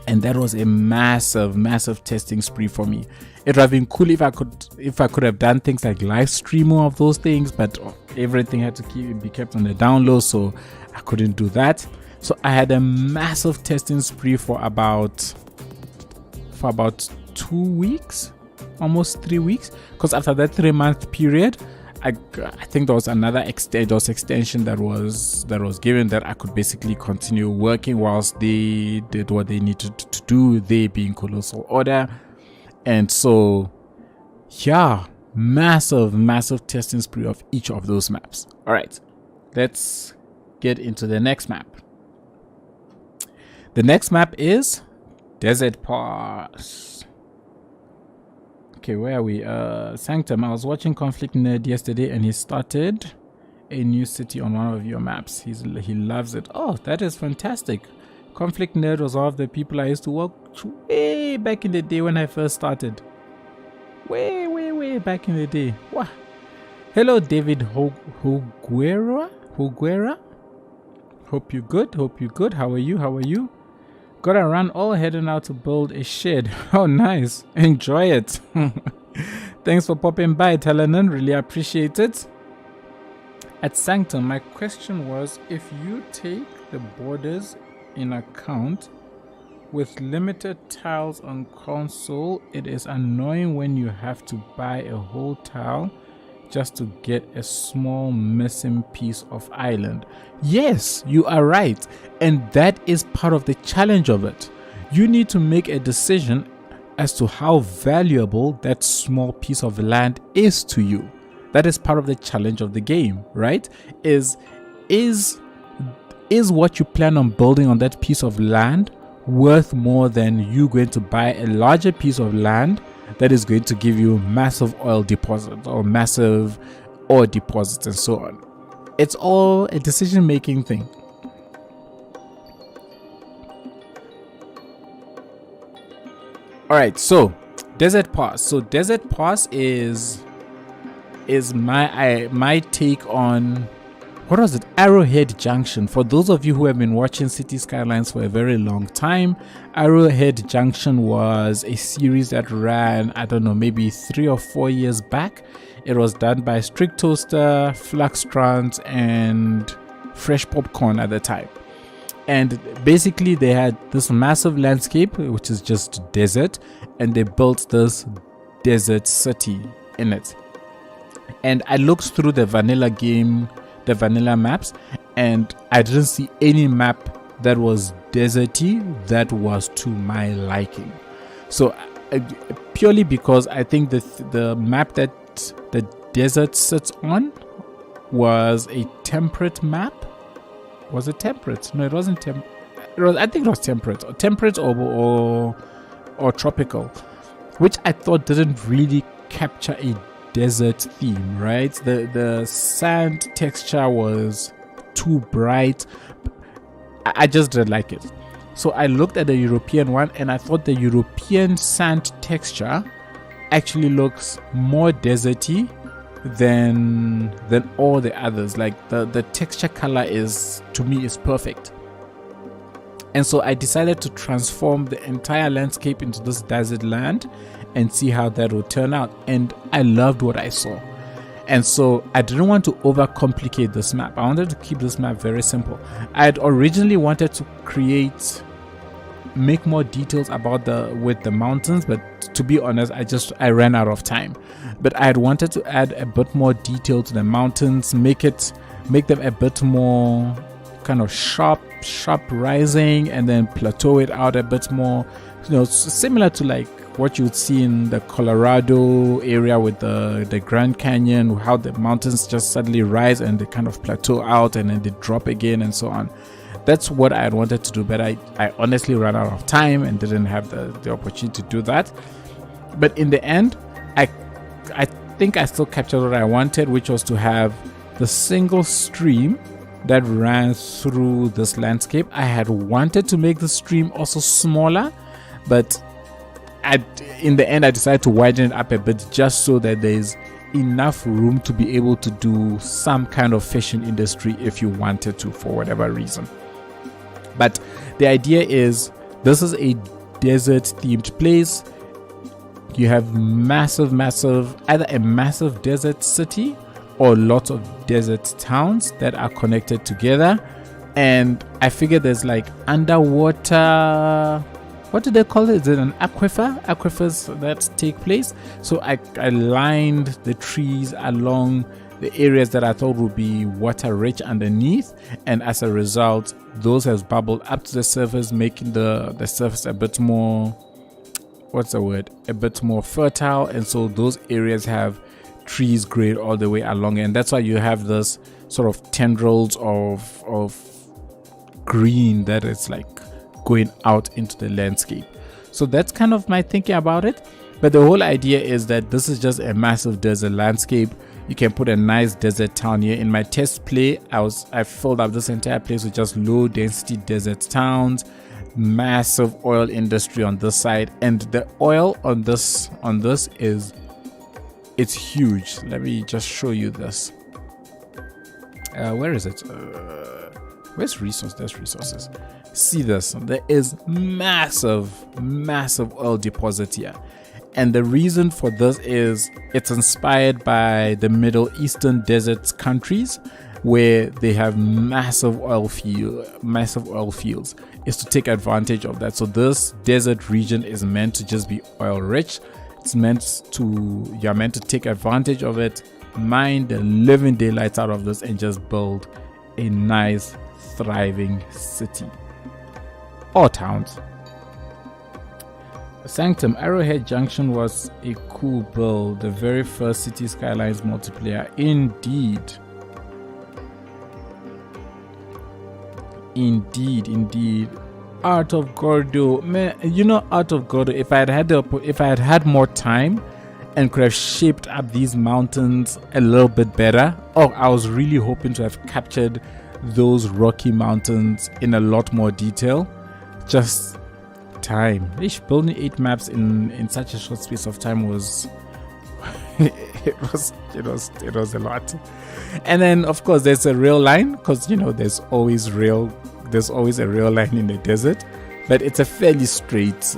And that was a massive testing spree for me. It would have been cool if I could have done things like live streaming of those things, but everything had to be kept on the down low, so I couldn't do that. So I had a massive testing spree for about 2 weeks, almost 3 weeks, because after that 3-month period, I think there was another extension that was given that I could basically continue working whilst they did what they needed to do, they being Colossal Order. And so yeah, massive testing spree of each of those maps. All right, let's get into the next map. The next map is Desert Pass. Okay, where are we? Sanctum. I was watching Conflict Nerd yesterday and he started a new city on one of your maps. He loves it. Oh, that is fantastic. Conflict Nerd was one of the people I used to work way back in the day when I first started. Way back in the day. Wow. Hello, David Huguera. Hope you're good. How are you? Gotta run all heading out to build a shed. Oh, nice. Enjoy it. Thanks for popping by, Talanan. Really appreciate it. At Sanctum, my question was, if you take the borders in account with limited tiles on console, it is annoying when you have to buy a whole tile just to get a small missing piece of island. Yes, you are right, and that is part of the challenge of it. You need to make a decision as to how valuable that small piece of land is to you. That is part of the challenge of the game, right? Is what you plan on building on that piece of land worth more than you going to buy a larger piece of land that is going to give you massive oil deposits or massive ore deposits and so on? It's all a decision-making thing. All right, so Desert Pass. So Desert Pass is my take on, what was it? Arrowhead Junction. For those of you who have been watching City Skylines for a very long time, Arrowhead Junction was a series that ran, I don't know, maybe 3 or 4 years back. It was done by Strict Toaster, Fluxtrans, and Fresh Popcorn at the time. And basically they had this massive landscape, which is just desert, and they built this desert city in it. And I looked through the vanilla game, the vanilla maps, and I didn't see any map that was deserty that was to my liking. So purely because I think the map that the desert sits on was a temperate map. Was it temperate? No, it wasn't temperate. I think it was temperate or tropical, which I thought didn't really capture a desert theme, right? The sand texture was too bright. I just didn't like it. So I looked at the European one and I thought the European sand texture actually looks more deserty than all the others. Like the texture color is, to me, is perfect. And so I decided to transform the entire landscape into this desert land and see how that would turn out. And I loved what I saw. And so I didn't want to overcomplicate this map. I wanted to keep this map very simple. I had originally wanted to make more details about the mountains, but to be honest, I ran out of time. But I had wanted to add a bit more detail to the mountains, make them a bit more kind of sharp rising, and then plateau it out a bit more, similar to like what you would see in the Colorado area with the Grand Canyon, how the mountains just suddenly rise and they kind of plateau out and then they drop again and so on. That's what I had wanted to do, but I honestly ran out of time and didn't have the opportunity to do that. But in the end, I think I still captured what I wanted, which was to have the single stream that ran through this landscape. I had wanted to make the stream also smaller, but in the end I decided to widen it up a bit just so that there's enough room to be able to do some kind of fishing industry if you wanted to, for whatever reason. But the idea is, this is a desert themed place. You have either a massive desert city or lots of desert towns that are connected together. And I figured there's like underwater, what do they call it? Is it an aquifers that take place? So I lined the trees along the areas that I thought would be water rich underneath, and as a result, those has bubbled up to the surface, making the surface a bit more, a bit more fertile. And so those areas have trees growing all the way along, and that's why you have this sort of tendrils of green that is like going out into the landscape. So that's kind of my thinking about it. But the whole idea is that this is just a massive desert landscape. You can put a nice desert town here. In my test play, I filled up this entire place with just low density desert towns, massive oil industry on this side, and the oil on this it's huge. Let me just show you this. Where is it? Where's resource? There's resources. See this? There is massive oil deposit here. And the reason for this is it's inspired by the Middle Eastern desert countries where they have massive oil fields. Is to take advantage of that. So this desert region is meant to just be oil rich. You're meant to take advantage of it, mine the living daylights out of this, and just build a nice thriving city or towns. Sanctum Arrowhead Junction was a cool build, the very first City Skylines multiplayer. Indeed. Art of Gordo, man, Art of Gordo, if I had had more time and could have shaped up these mountains a little bit better. I was really hoping to have captured those rocky mountains in a lot more detail. Just time. Building 8 maps in such a short space of time was it was a lot. And then of course there's a rail line, because there's always a rail line in the desert, but it's a fairly straight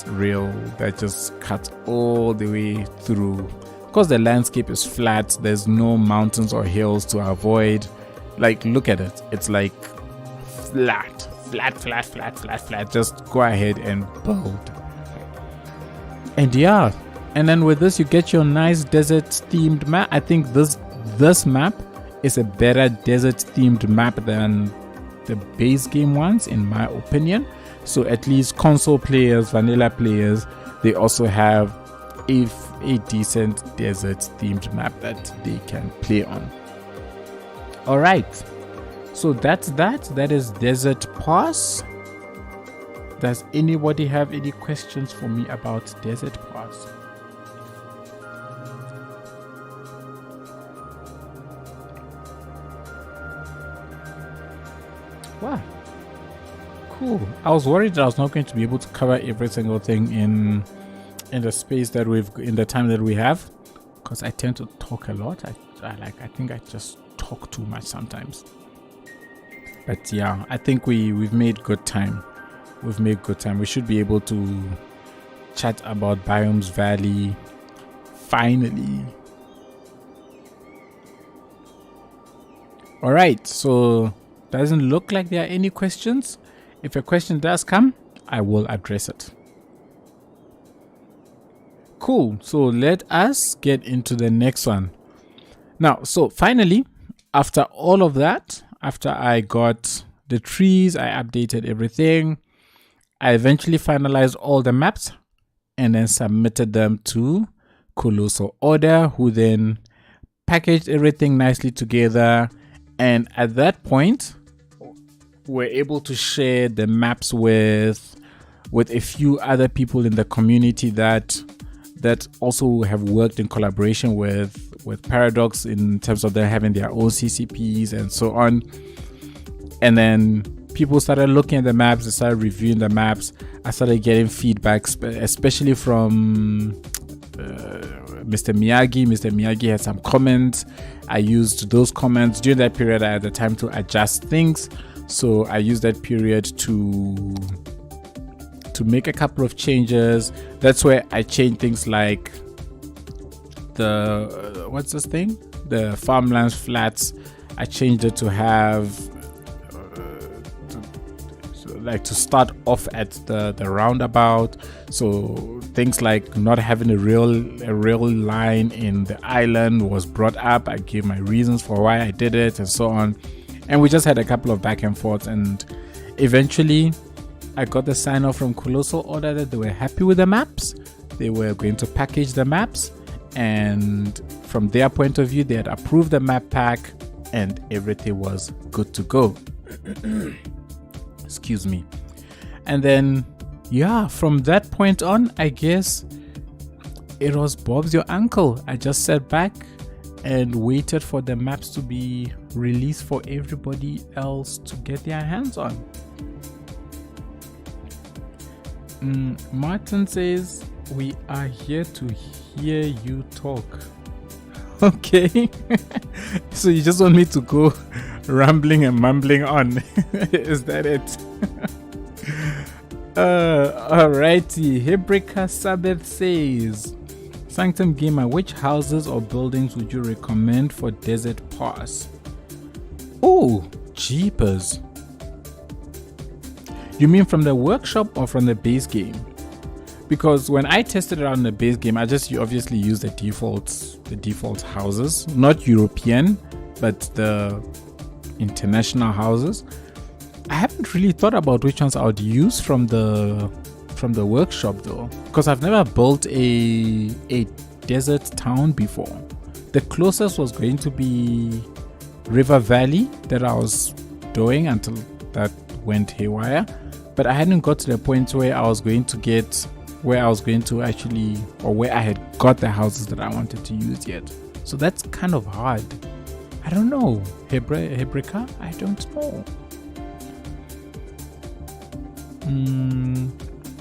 rail that just cuts all the way through. Because the landscape is flat, there's no mountains or hills to avoid. Like, look at it, it's like flat. Just go ahead and build. And yeah, and then with this you get your nice desert themed map. I think this map is a better desert themed map than the base game ones, in my opinion. So at least console players, vanilla players, they also have a decent desert themed map that they can play on. All right, so that is Desert Pass. Does anybody have any questions for me about Desert Pass? Wow, cool. I was worried that I was not going to be able to cover every single thing in the space that in the time that we have, because I tend to talk a lot. I think I just talk too much sometimes. But yeah, I think we've made good time. We should be able to chat about Biomes Valley finally. All right, so doesn't look like there are any questions. If a question does come, I will address it. Cool, so let us get into the next one. Now, so finally, after all of that, after I got the trees, I updated everything, I eventually finalized all the maps and then submitted them to Colossal Order, who then packaged everything nicely together. And at that point, we're able to share the maps with a few other people in the community that also have worked in collaboration with Paradox in terms of them having their own CCPs and so on. And then people started looking at the maps, they started reviewing the maps. I started getting feedback, especially from Mr. Miyagi. Mr. Miyagi had some comments. I used those comments. During that period, I had the time to adjust things. So I used that period to make a couple of changes. That's where I changed things like the what's this thing? The Farmland Flats. I changed it to have to start off at the roundabout. So things like not having a real line in the island was brought up. I gave my reasons for why I did it and so on. And we just had a couple of back and forth, and eventually I got the sign off from Colossal Order that they were happy with the maps. They were going to package the maps, and from their point of view, they had approved the map pack and everything was good to go. Excuse me. And then, yeah, from that point on, I guess it was Bob's your uncle. I just sat back and waited for the maps to be released for everybody else to get their hands on. Martin says, we are here to hear you talk. Okay. So you just want me to go rambling and mumbling on. Is that it? Alrighty. Hebreka Sabbath says, Sanctum Gamer, which houses or buildings would you recommend for Desert Pass? Oh, jeepers. You mean from the workshop or from the base game? Because when I tested it out in the base game, I just obviously used the default houses, not European, but the international houses. I haven't really thought about which ones I would use from the workshop though, because I've never built a desert town before. The closest was going to be River Valley that I was doing until that went haywire, but I hadn't got to the point where I was going to actually, or where I had got the houses that I wanted to use yet. So that's kind of hard. I don't know. Hebreka? I don't know.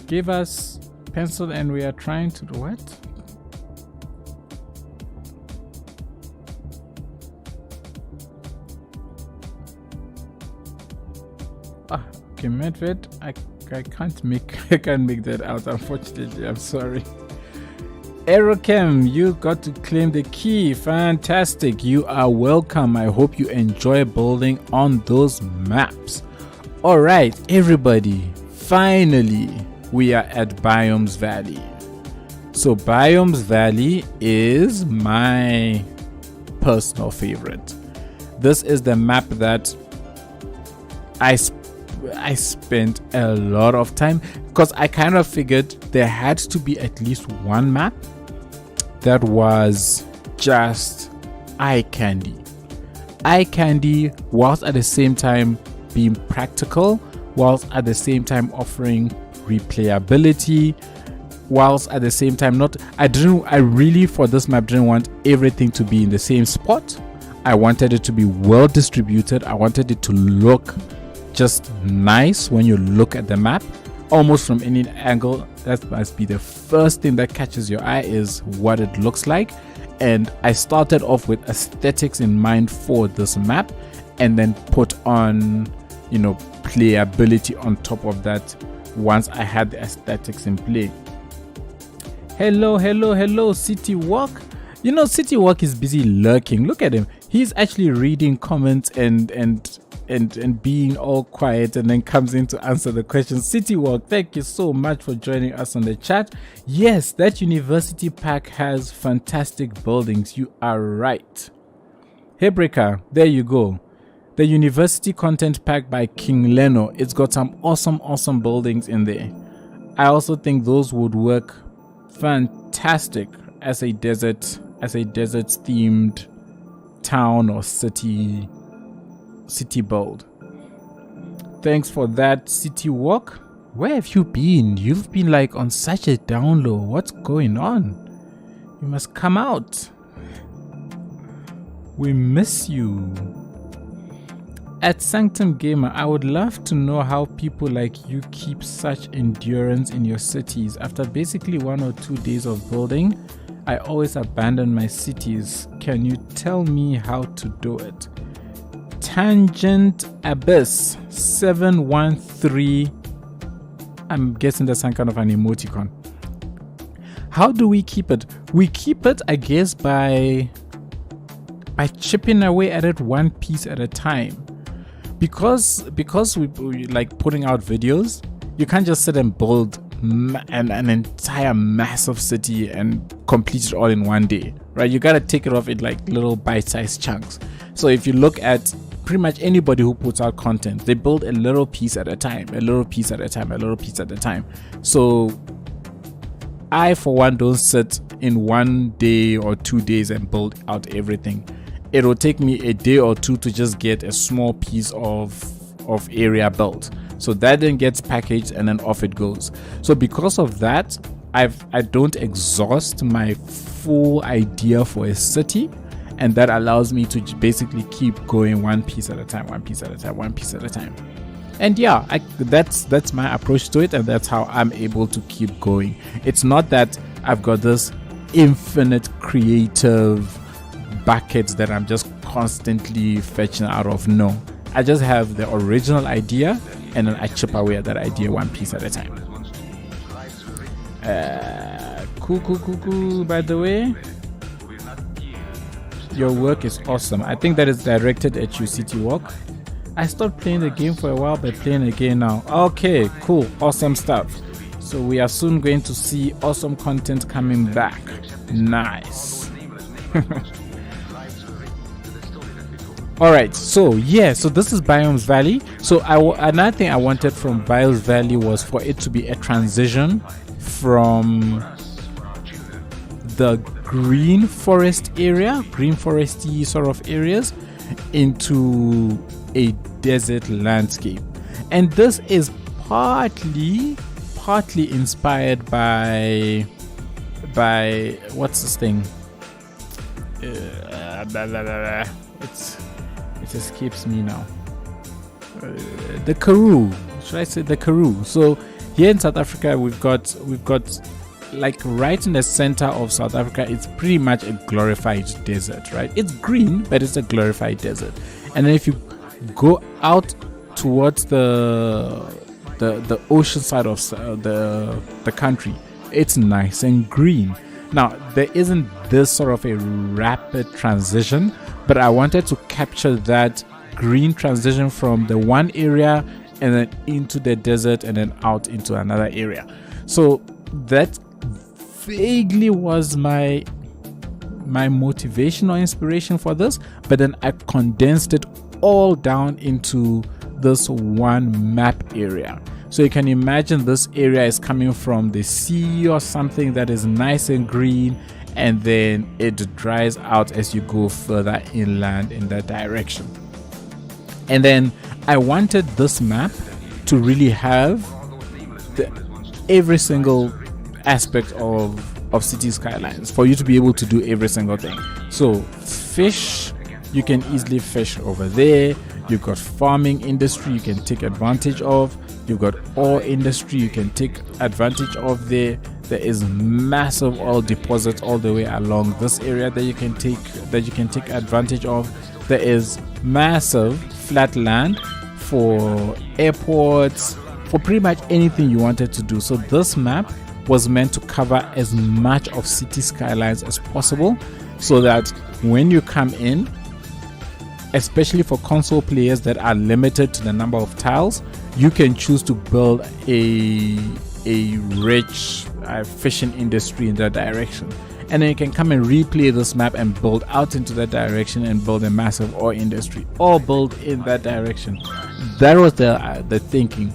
Give us pencil and we are trying to do what? Okay, Medved, I can't make that out, unfortunately. I'm sorry. Aerochem, you got to claim the key. Fantastic. You are welcome. I hope you enjoy building on those maps. All right, everybody. Finally, we are at Biomes Valley. So Biomes Valley is my personal favorite. This is the map that I spent a lot of time, because I kind of figured there had to be at least one map that was just eye candy, whilst at the same time being practical, whilst at the same time offering replayability, whilst at the same time I really for this map didn't want everything to be in the same spot. I wanted it to be well distributed. I wanted it to look just nice when you look at the map, almost from any angle. That must be the first thing that catches your eye, is what it looks like. And I started off with aesthetics in mind for this map, and then put on, playability on top of that once I had the aesthetics in play. Hello, City Walk. City Walk is busy lurking. Look at him. He's actually reading comments and being all quiet, and then comes in to answer the question. City Walk, thank you so much for joining us on the chat. Yes, that university pack has fantastic buildings. You are right. Heybreaker, there you go. The university content pack by King Leno. It's got some awesome buildings in there. I also think those would work fantastic as a desert themed town or city build. Thanks for that, City Walk. Where have you been? You've been like on such a down low. What's going on? You must come out. We miss you. At Sanctum Gamer, I would love to know how people like you keep such endurance in your cities. After basically 1 or 2 days of building, I always abandon my cities. Can you tell me how to do it? Tangent Abyss 713. I'm guessing that's some kind of an emoticon. How do we keep it? We keep it, I guess, by chipping away at it one piece at a time. Because we like putting out videos, you can't just sit and build an entire massive city and complete it all in one day, right? You gotta take it off in like little bite-sized chunks. So if you look at pretty much anybody who puts out content, they build a little piece at a time, a little piece at a time, a little piece at a time. So I, for one, don't sit in 1 day or 2 days and build out everything. It will take me a day or two to just get a small piece of area built. So that then gets packaged and then off it goes. So because of that, I don't exhaust my full idea for a city, and that allows me to basically keep going one piece at a time, one piece at a time, one piece at a time. And yeah, that's my approach to it, and that's how I'm able to keep going. It's not that I've got this infinite creative buckets that I'm just constantly fetching out of. No, I just have the original idea, and then I chip away at that idea one piece at a time. Cool. By the way, your work is awesome. I think that is directed at you, City Walk. I stopped playing the game for a while, but playing again now. Okay, cool, awesome stuff. So we are soon going to see awesome content coming back. Nice. Alright, so this is Biomes Valley. So another thing I wanted from Biomes Valley was for it to be a transition from the green foresty sort of areas into a desert landscape. And this is partly inspired by what's this thing? It escapes me now. The Karoo. Should I say the Karoo? So here in South Africa, we've got like right in the center of South Africa, it's pretty much a glorified desert, right? It's green, but it's a glorified desert. And then if you go out towards the ocean side of the country, it's nice and green. Now, there isn't this sort of a rapid transition, but I wanted to capture that green transition from the one area and then into the desert and then out into another area. So that vaguely was my motivation or inspiration for this, but then I condensed it all down into this one map area. So you can imagine this area is coming from the sea or something that is nice and green, and then it dries out as you go further inland in that direction. And then I wanted this map to really have every single aspect of City Skylines for you to be able to do every single thing. So fish, you can easily fish over there. You've got farming industry you can take advantage of. You've got oil industry you can take advantage of there. There is massive oil deposits all the way along this area that you can take advantage of. There is massive flat land for airports, for pretty much anything you wanted to do. So this map was meant to cover as much of City Skylines as possible, so that when you come in, especially for console players that are limited to the number of tiles, you can choose to build a rich fishing industry in that direction, and then you can come and replay this map and build out into that direction and build a massive ore industry, all build in that direction. That was the thinking,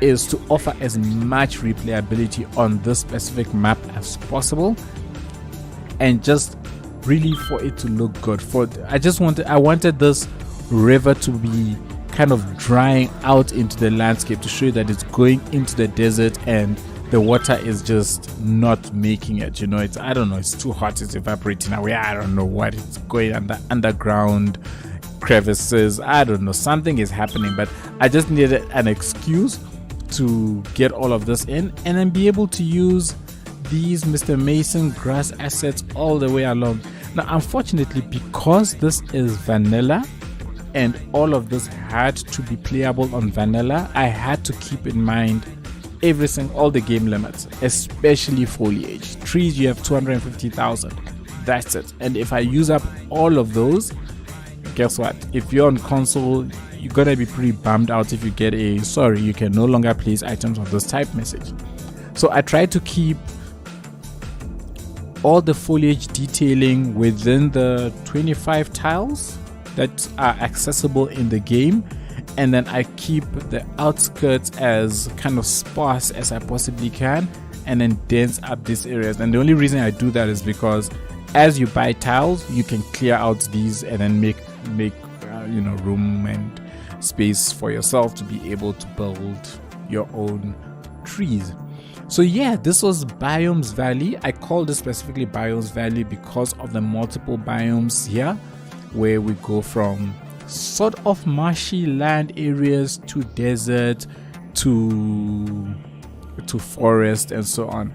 is to offer as much replayability on this specific map as possible, and just really for it to look good. I wanted this river to be kind of drying out into the landscape to show you that it's going into the desert and the water is just not making it. It's too hot, it's evaporating away. I don't know what, it's going underground crevices. I don't know, something is happening, but I just needed an excuse to get all of this in and then be able to use these Mr. Mason grass assets all the way along. Now, unfortunately, because this is vanilla and all of this had to be playable on vanilla, I had to keep in mind all the game limits, especially foliage. Trees, you have 250,000. That's it. And if I use up all of those, guess what? If you're on console, you're gonna be pretty bummed out if you get a sorry, you can no longer place items of this type message. So I tried to keep all the foliage detailing within the 25 tiles that are accessible in the game, and then I keep the outskirts as kind of sparse as I possibly can, and then dense up these areas. And the only reason I do that is because as you buy tiles, you can clear out these and then make room and space for yourself to be able to build your own trees. So yeah, this was Biomes Valley. I call this specifically Biomes Valley because of the multiple biomes here, where we go from sort of marshy land areas to desert to forest and so on.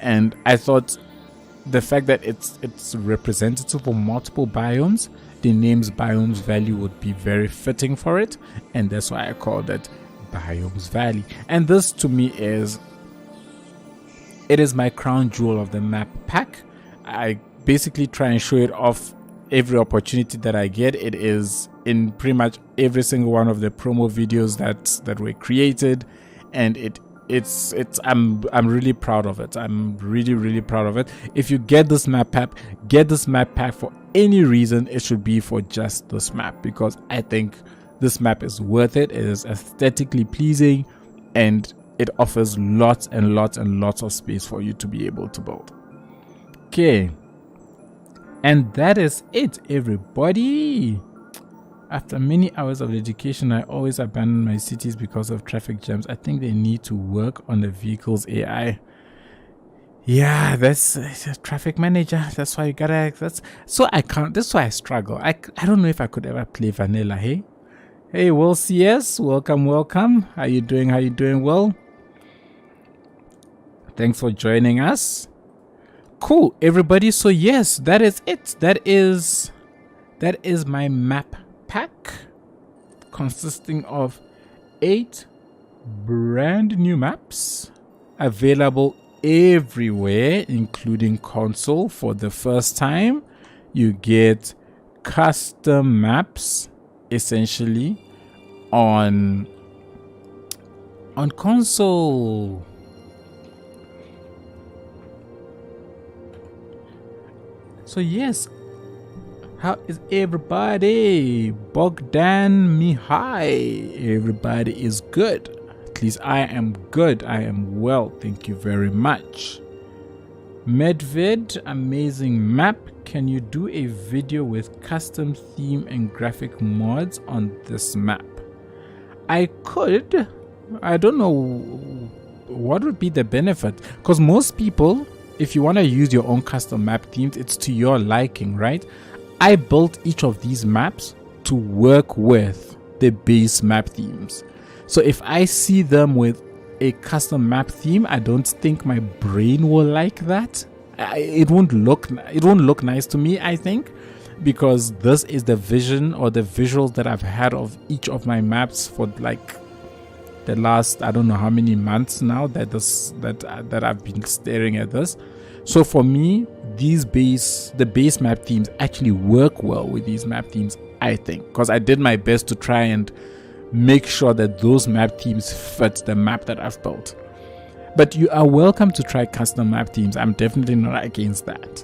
And I thought the fact that it's representative for multiple biomes, the names Biomes Valley would be very fitting for it, and that's why I called it Biomes Valley. And this to me is my crown jewel of the map pack. I basically try and show it off every opportunity that I get. It is in pretty much every single one of the promo videos that were created, and I'm really proud of it. I'm really proud of it. If you get this map pack for any reason, it should be for just this map, because I think this map is worth it. It is aesthetically pleasing, and it offers lots and lots and lots of space for you to be able to build. Okay, and that is it, everybody. After many hours of dedication, I always abandon my cities because of traffic jams. I think they need to work on the vehicle's AI. Yeah, that's a traffic manager. That's why you gotta. That's why I struggle. I don't know if I could ever play vanilla. Hey, Will CS, welcome. How you doing, Will? Thanks for joining us. Cool, everybody. So yes, that is it. That is my map pack, consisting of 8 brand new maps available everywhere, including console. For the first time, you get custom maps essentially on console. So yes, how is everybody? Bogdan Mihai, everybody is good. At least I am good. I am well, thank you very much. Medved, amazing map. Can you do a video with custom theme and graphic mods on this map? I could. I don't know what would be the benefit, because most people, if you want to use your own custom map themes, it's to your liking, right? I built each of these maps to work with the base map themes. So if I see them with a custom map theme, I don't think my brain will like that. It won't look nice to me, I think, because this is the vision or the visuals that I've had of each of my maps for like the last, I don't know how many months now that I've been staring at this. So for me, the base map themes actually work well with these map themes I think, because I did my best to try and make sure that those map themes fit the map that I've built. But you are welcome to try custom map themes. I'm definitely not against that.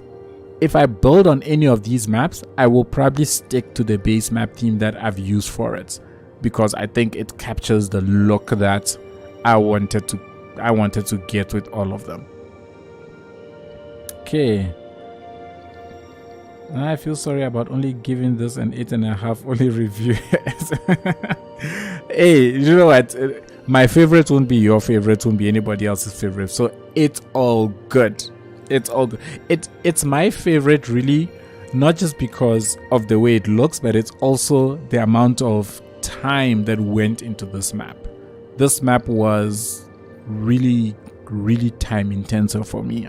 If I build on any of these maps, I will probably stick to the base map theme that I've used for it, because I think it captures the look that I wanted to get with all of them. Okay. I feel sorry about only giving this an 8.5 only review. Hey, you know what? My favorite won't be your favorite, won't be anybody else's favorite. So it's all good. It's all good. It's my favorite, really, not just because of the way it looks, but it's also the amount of time that went into this map. This map was really, really time intensive for me.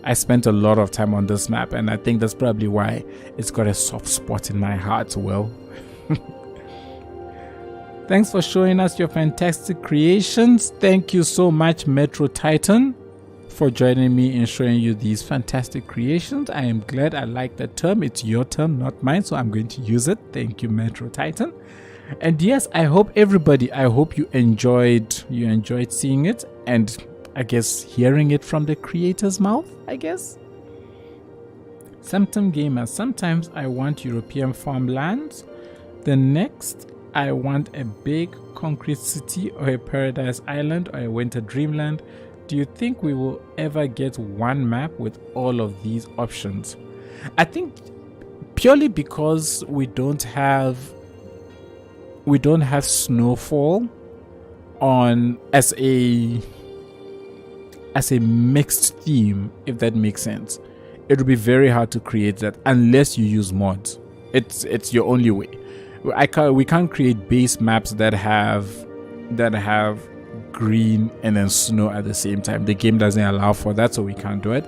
I spent a lot of time on this map, and I think that's probably why it's got a soft spot in my heart. Well, thanks for showing us your fantastic creations. Thank you so much, Metro Titan, for joining me in showing you these fantastic creations. I am glad. I like that term. It's your term, not mine, so I'm going to use it. Thank you, Metro Titan. And yes, I hope you enjoyed seeing it, and I guess hearing it from the creator's mouth, I guess. Symptom Gamer, sometimes I want European farmlands. The next, I want a big concrete city or a paradise island or a winter dreamland. Do you think we will ever get one map with all of these options? I think purely because we don't have snowfall on as a mixed theme, if that makes sense. It would be very hard to create that unless you use mods. It's your only way. We can't create base maps that have green and then snow at the same time. The game doesn't allow for that, so we can't do it.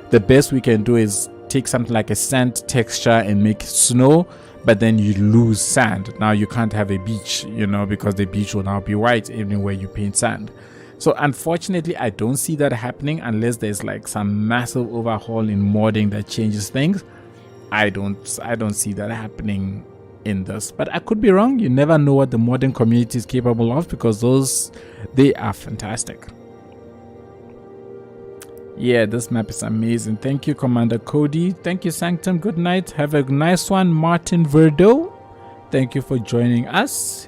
The best we can do is take something like a sand texture and make snow, but then you lose sand. Now you can't have a beach, because the beach will now be white even where you paint sand. So unfortunately, I don't see that happening unless there's like some massive overhaul in modding that changes things. I don't see that happening in this, but I could be wrong. You never know what the modding community is capable of, because they are fantastic. Yeah, this map is amazing. Thank you, Commander Cody. Thank you, Sanctum. Good night. Have a nice one, Martin Verdo. Thank you for joining us.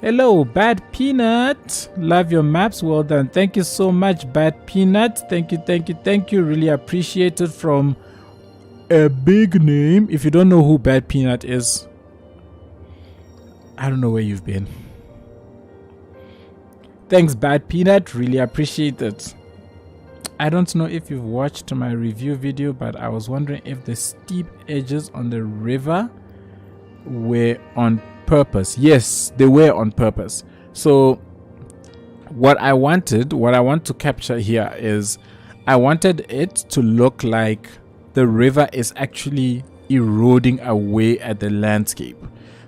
Hello, Bad Peanut. Love your maps. Well done. Thank you so much, Bad Peanut. Thank you. Really appreciate it from a big name. If you don't know who Bad Peanut is, I don't know where you've been. Thanks, Bad Peanut. Really appreciate it. I don't know if you've watched my review video, but I was wondering if the steep edges on the river were on purpose. Yes, they were on purpose. So what I want to capture here is I wanted it to look like the river is actually eroding away at the landscape.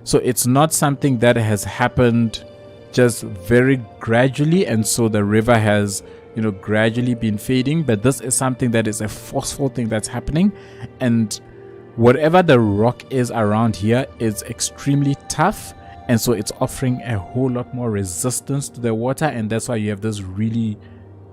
So it's not something that has happened just very gradually, and so the river has gradually been fading, but this is something that is a forceful thing that's happening, and whatever the rock is around here is extremely tough, and so it's offering a whole lot more resistance to the water, and that's why you have this really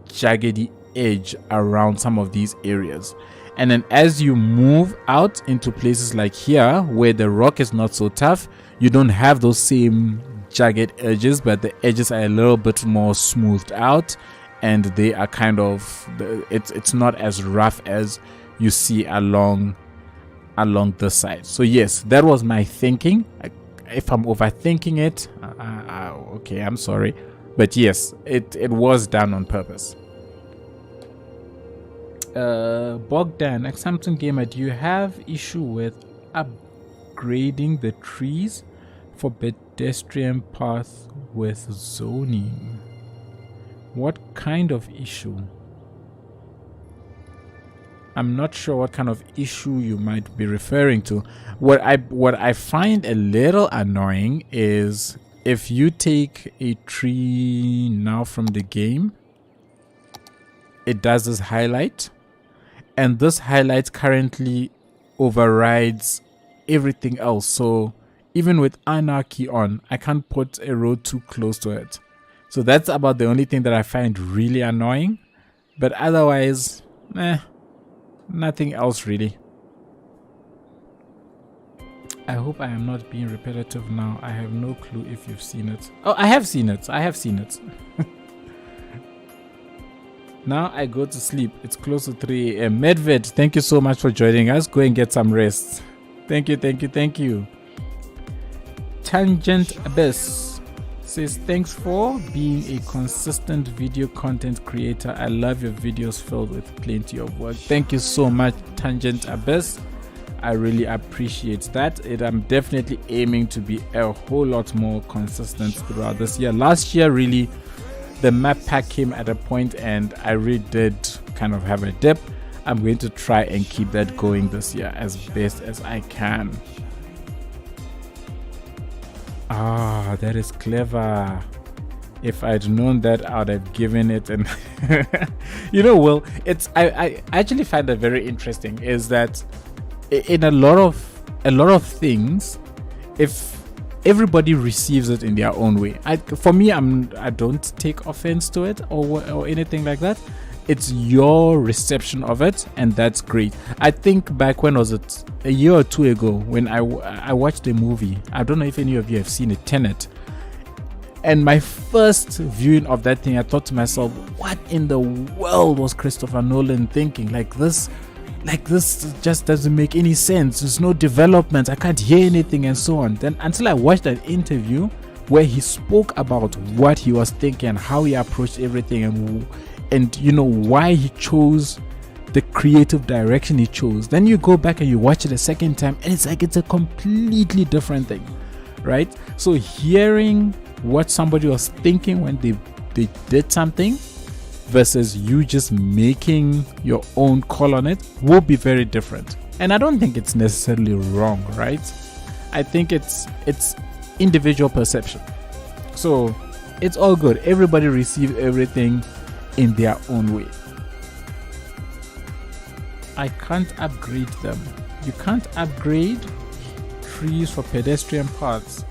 jaggedy edge around some of these areas. And then as you move out into places like here where the rock is not so tough, you don't have those same jagged edges, but the edges are a little bit more smoothed out, and they are kind of it's not as rough as you see along the side. So yes, that was my thinking. If I'm overthinking it, okay, I'm sorry, but yes, it was done on purpose. Bogdan, Exampton Gamer, do you have issue with upgrading the trees for pedestrian path with zoning? What kind of issue? I'm not sure what kind of issue you might be referring to. What I find a little annoying is if you take a tree now from the game, it does this highlight, and this highlight currently overrides everything else. So even with anarchy on, I can't put a road too close to it. So that's about the only thing that I find really annoying. But otherwise, nothing else really. I hope I am not being repetitive now. I have no clue if you've seen it. Oh, I have seen it. Now I go to sleep. It's close to 3 a.m. Medved, thank you so much for joining us. Go and get some rest. Thank you. Tangent Abyss says, thanks for being a consistent video content creator. I love your videos filled with plenty of work. Thank you so much, Tangent Abyss. I really appreciate that. I'm definitely aiming to be a whole lot more consistent throughout this year. Last year, really, the map pack came at a point and I really did kind of have a dip. I'm going to try and keep that going this year as best as I can. Ah, that is clever. If I'd known that, I would have given it. And well, I actually find that very interesting, is that in a lot of things, if everybody receives it in their own way, for me, I don't take offense to it or anything like that. It's your reception of it, and that's great. I think back, when was it, a year or two ago, when I watched a movie. I don't know if any of you have seen it, Tenet. And my first viewing of that thing, I thought to myself, what in the world was Christopher Nolan thinking? Like this just doesn't make any sense. There's no development. I can't hear anything, and so on. Then until I watched an interview where he spoke about what he was thinking, how he approached everything, and why he chose the creative direction he chose. Then you go back and you watch it a second time, and it's like it's a completely different thing, right? So hearing what somebody was thinking when they did something versus you just making your own call on it will be very different. And I don't think it's necessarily wrong, right? I think it's individual perception. So it's all good. Everybody receives everything in their own way. I can't upgrade them. You can't upgrade trees for pedestrian paths.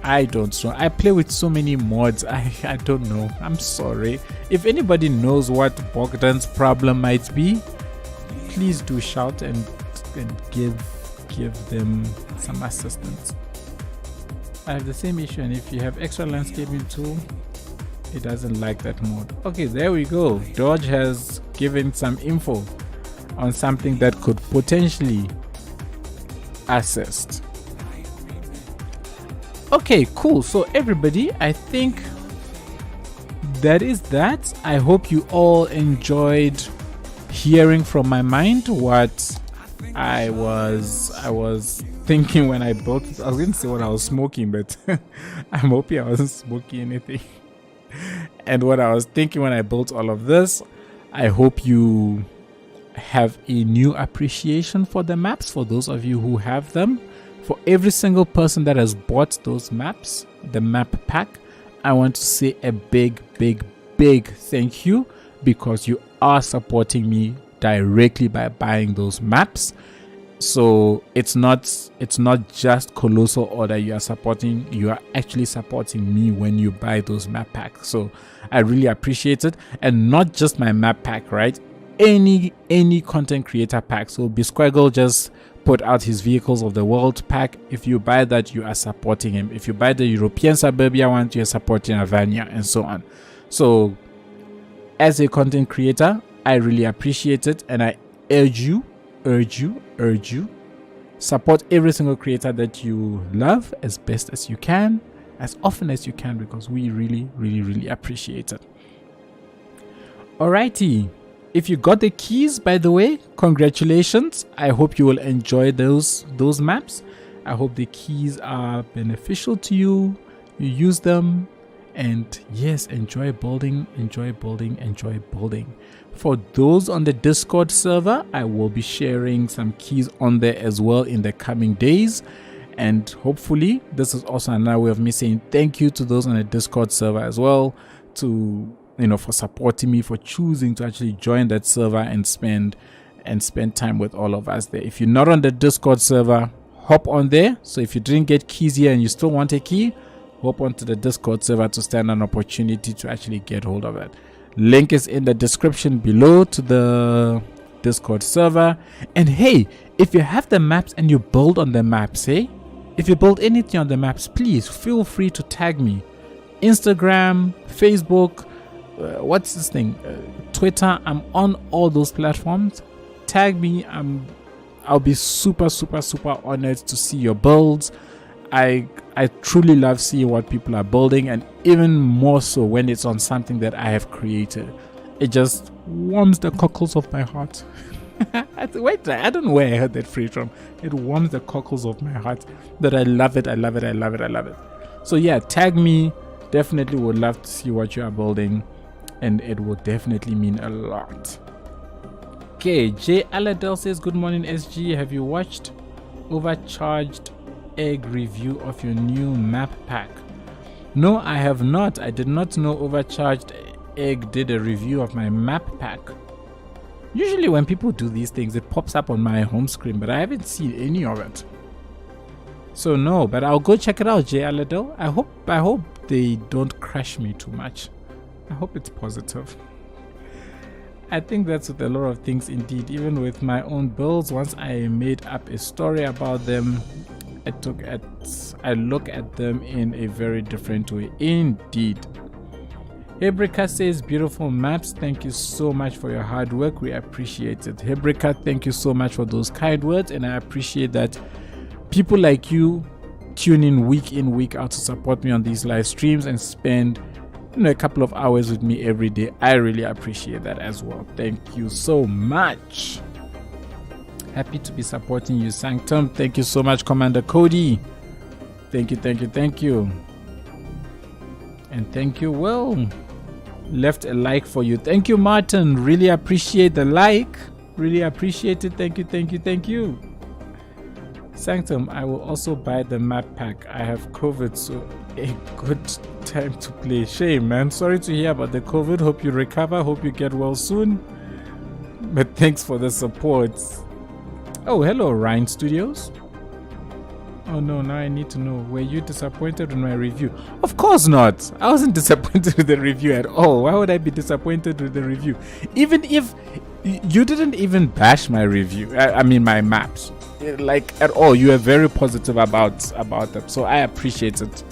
I don't know. I play with so many mods. I don't know. I'm sorry. If anybody knows what Bogdan's problem might be, please do shout and give them some assistance. I have the same issue, and if you have extra landscaping tool, it doesn't like that mode. Okay, there we go. Dodge has given some info on something that could potentially assist. Okay, cool. So everybody, I think that is that. I hope you all enjoyed hearing from my mind what I was thinking when I built it. I was going to say what I was smoking, but I'm hoping I wasn't smoking anything. And what I was thinking when I built all of this. I hope you have a new appreciation for the maps, for those of you who have them. For every single person that has bought those maps, the map pack, I want to say a big thank you, because you are supporting me directly by buying those maps. So it's not just Colossal Order you are supporting, you are actually supporting me when you buy those map packs. So I really appreciate it. And not just my map pack, right? Any content creator pack. So Bisquaggle just put out his Vehicles of the World pack. If you buy that, you are supporting him. If you buy the European Suburbia one, you're supporting Avania, and so on. So as a content creator, I really appreciate it, and I urge you, support every single creator that you love as best as you can, as often as you can, because we really appreciate it. Alrighty. If you got the keys, by the way, congratulations. I hope you will enjoy those maps. I hope the keys are beneficial to you. You use them, and yes, enjoy building. For those on the Discord server, I will be sharing some keys on there as well in the coming days. And hopefully, this is also another way of me saying thank you to those on the Discord server as well, for supporting me, for choosing to actually join that server and spend time with all of us there. If you're not on the Discord server, hop on there. So if you didn't get keys here and you still want a key, hop onto the Discord server to stand an opportunity to actually get hold of it. Link is in the description below to the Discord server. And hey, if you have the maps and you build on the maps, if you build anything on the maps, please feel free to tag me. Instagram, Facebook, what's this thing? Twitter. I'm on all those platforms. Tag me. I'll be super honored to see your builds. I truly love seeing what people are building, and even more so when it's on something that I have created. It just warms the cockles of my heart. Wait, I don't know where I heard that phrase from. It warms the cockles of my heart that I love it. So yeah, tag me. Definitely would love to see what you are building, and it will definitely mean a lot. Okay, J. Aladel says, good morning SG, have you watched Overcharged Egg review of your new map pack? No, I have not. I did not know Overcharged Egg did a review of my map pack. Usually when people do these things, it pops up on my home screen, but I haven't seen any of it. So no, but I'll go check it out, J. Aladel. I hope they don't crash me too much. I hope it's positive. I think that's with a lot of things indeed. Even with my own builds, once I made up a story about them, I look at them in a very different way indeed. Hebrika says, beautiful maps, thank you so much for your hard work, we appreciate it. Hebrika, thank you so much for those kind words, and I appreciate that people like you tune in week out to support me on these live streams and spend a couple of hours with me every day. I really appreciate that as well. Thank you so much. Happy to be supporting you, Sanctum. Thank you so much, Commander Cody. Thank you. And thank you, Will. Left a like for you. Thank you, Martin. Really appreciate the like. Really appreciate it. Thank you. Sanctum, I will also buy the map pack. I have COVID, so a good time to play. Shame, man. Sorry to hear about the COVID. Hope you recover. Hope you get well soon. But thanks for the support. Oh, hello, Rhine Studios. Oh no, now I need to know. Were you disappointed with my review? Of course not. I wasn't disappointed with the review at all. Why would I be disappointed with the review? Even if you didn't even bash my review, I mean my maps, like at all. You are very positive about them, so I appreciate it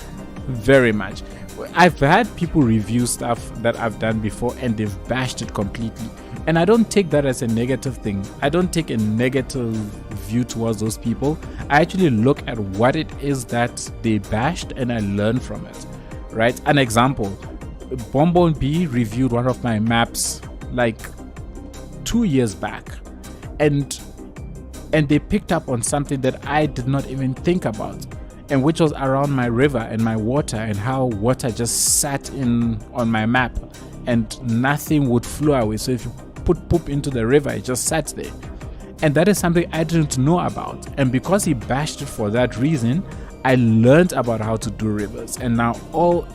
very much. I've had people review stuff that I've done before and they've bashed it completely, and I don't take that as a negative thing. I don't take a negative view towards those people. I actually look at what it is that they bashed and I learn from it, right? An example, Bumblebee reviewed one of my maps like 2 years back, and they picked up on something that I did not even think about, and which was around my river and my water, and how water just sat in on my map and nothing would flow away. So if you put poop into the river, it just sat there. And that is something I didn't know about, and because he bashed it for that reason, I learned about how to do rivers. And now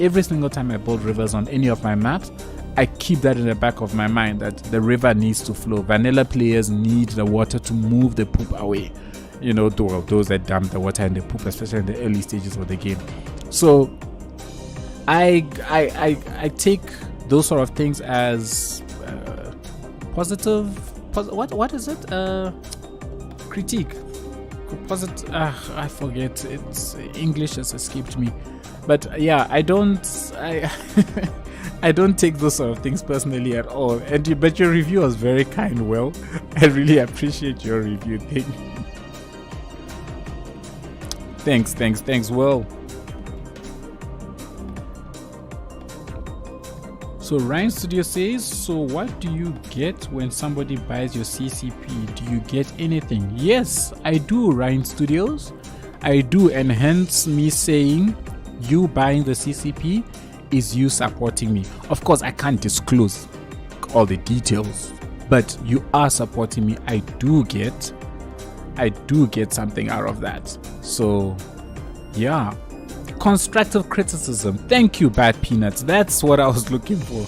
every single time I build rivers on any of my maps, I keep that in the back of my mind, that the river needs to flow. Vanilla players need the water to move the poop away. You know, those that dump the water and the poop, especially in the early stages of the game. So I take those sort of things as positive. What is it? Critique. Positive. I forget. It's English has escaped me. But yeah, I don't take those sort of things personally at all. But your review was very kind, Will. I really appreciate your review. Thanks, Will. So Ryan Studio says, so what do you get when somebody buys your CCP? Do you get anything? Yes, I do, Ryan Studios. I do, and hence me saying you buying the CCP is you supporting me. Of course, I can't disclose all the details, but you are supporting me. I do get something out of that. So yeah, constructive criticism. Thank you, Bad Peanuts. That's what I was looking for.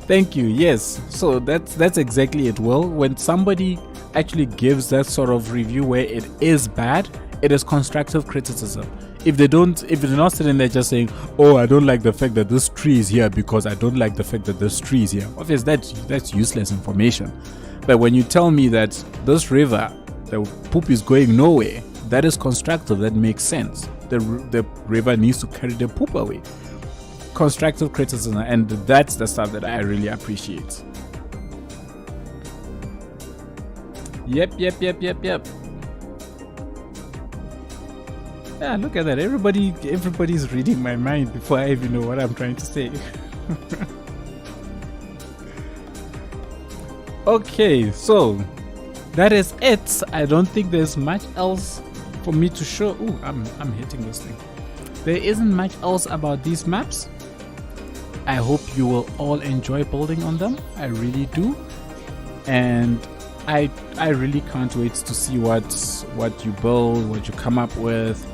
Thank you. Yes, so that's exactly it. Well, when somebody actually gives that sort of review where it is bad, it is constructive criticism. If they're not sitting there just saying, oh, I don't like the fact that this tree is here because I don't like the fact that this tree is here. Obviously, that's useless information. But when you tell me that this river, the poop is going nowhere, that is constructive. That makes sense. The river needs to carry the poop away. Constructive criticism, and that's the stuff that I really appreciate. Yep. Yeah, look at that. Everybody's reading my mind before I even know what I'm trying to say. Okay, so that is it. I don't think there's much else for me to show. Ooh, I'm hitting this thing. There isn't much else about these maps. I hope you will all enjoy building on them. I really do. And I really can't wait to see what you build, what you come up with,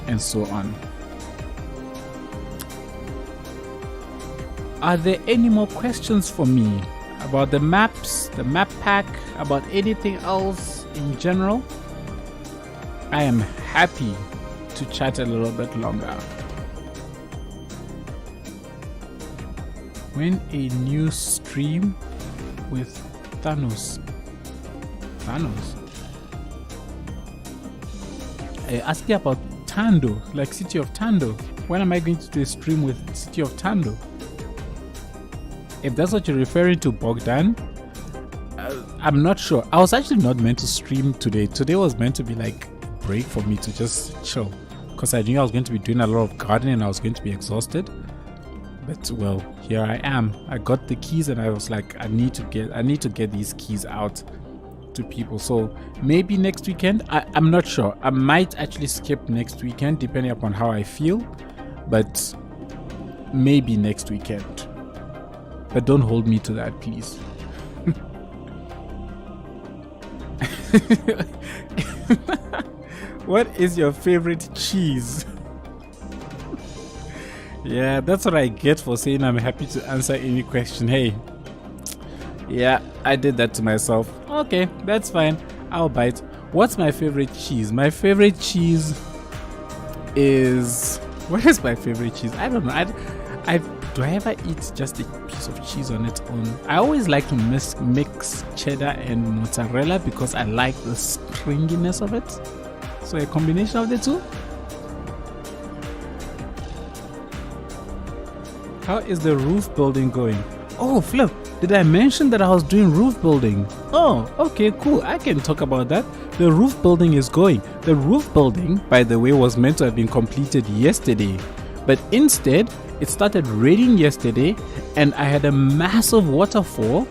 and so on. Are there any more questions for me about the maps, the map pack, about anything else in general? I am happy to chat a little bit longer. When a new stream with Thanos. I asked you about Tando, like City of Tando. When am I going to do a stream with City of Tando? If that's what you're referring to, Bogdan, I'm not sure. I was actually not meant to stream today. Today was meant to be like a break for me to just chill, because I knew I was going to be doing a lot of gardening and I was going to be exhausted. But well, here I am. I got the keys and I was like, I need to get these keys out to people. So maybe next weekend. I'm not sure. I might actually skip next weekend depending upon how I feel, but maybe next weekend. But don't hold me to that, please. What is your favorite cheese? Yeah, that's what I get for saying I'm happy to answer any question. Hey, yeah, I did that to myself. Okay, that's fine. I'll bite. What's my favorite cheese? My favorite cheese is... What is my favorite cheese? I don't know. Do I ever eat just a piece of cheese on its own? I always like to mix cheddar and mozzarella because I like the stringiness of it. So a combination of the two. How is the roof building going? Oh, Flip, did I mention that I was doing roof building? Oh, okay, cool. I can talk about that. The roof building is going. The roof building, by the way, was meant to have been completed yesterday. But instead, it started raining yesterday and I had a massive waterfall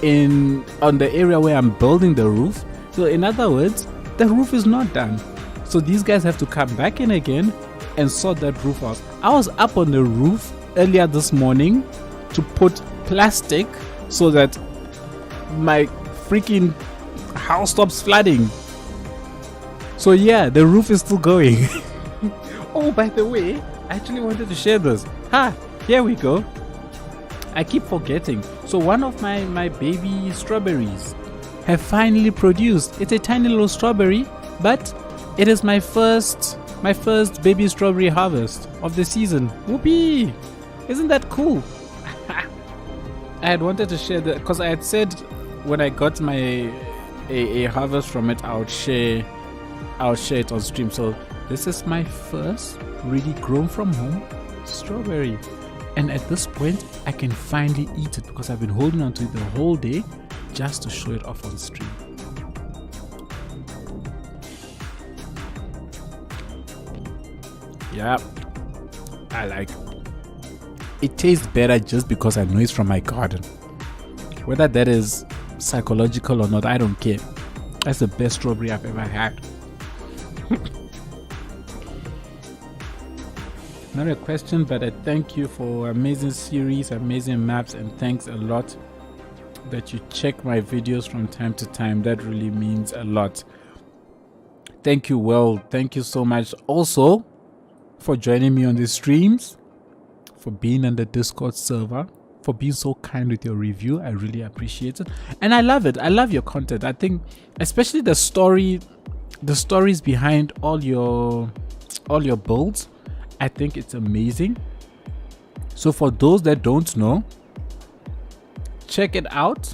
on the area where I'm building the roof. So in other words, the roof is not done. So these guys have to come back in again and sort that roof out. I was up on the roof earlier this morning to put plastic so that my freaking house stops flooding. So yeah, the roof is still going. Oh, by the way, I actually wanted to share this. Here we go. I keep forgetting. So one of my baby strawberries have finally produced. It's a tiny little strawberry, but it is my first baby strawberry harvest of the season. Whoopee! Isn't that cool? I had wanted to share that because I had said when I got a harvest from it, I'll share it on stream. So this is my first really grown from home strawberry, and at this point I can finally eat it because I've been holding on to it the whole day just to show it off on stream. Yeah, I like it. It tastes better just because I know it's from my garden. Whether that is psychological or not, I don't care. That's the best strawberry I've ever had. Not a question, but I thank you for amazing series, amazing maps, and thanks a lot that you check my videos from time to time. That really means a lot. Thank you. Well, thank you so much also for joining me on the streams, for being on the Discord server, for being so kind with your review. I really appreciate it, and I love it. I love your content. I think especially the story the stories behind all your builds, I think it's amazing. So for those that don't know, check it out.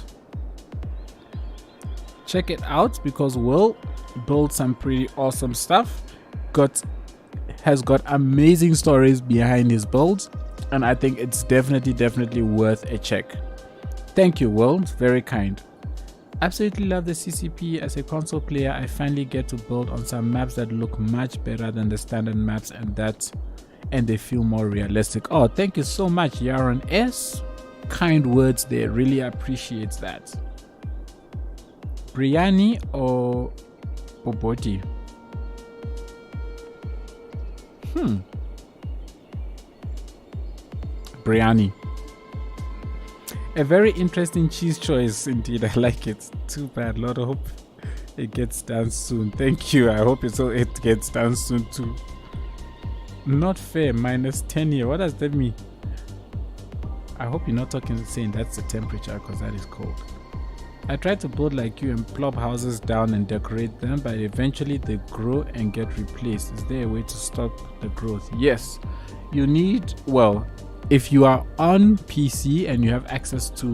Check it out, because Will built some pretty awesome stuff. Has got amazing stories behind his builds, and I think it's definitely worth a check. Thank you, Will. Very kind. Absolutely love the CCP. As a console player, I finally get to build on some maps that look much better than the standard maps, and they feel more realistic. Oh, thank you so much, Yaron S. Kind words there. Really appreciate that. Biryani or Boboti? Biryani. A very interesting cheese choice indeed. I like it. Too bad. Lord, I hope it gets done soon. Thank you. I hope it gets done soon too. Not fair. -10 here. What does that mean? I hope you're not saying that's the temperature, because that is cold. I tried to build like you and plop houses down and decorate them, but eventually they grow and get replaced. Is there a way to stop the growth? Yes. You need, well, if you are on PC and you have access to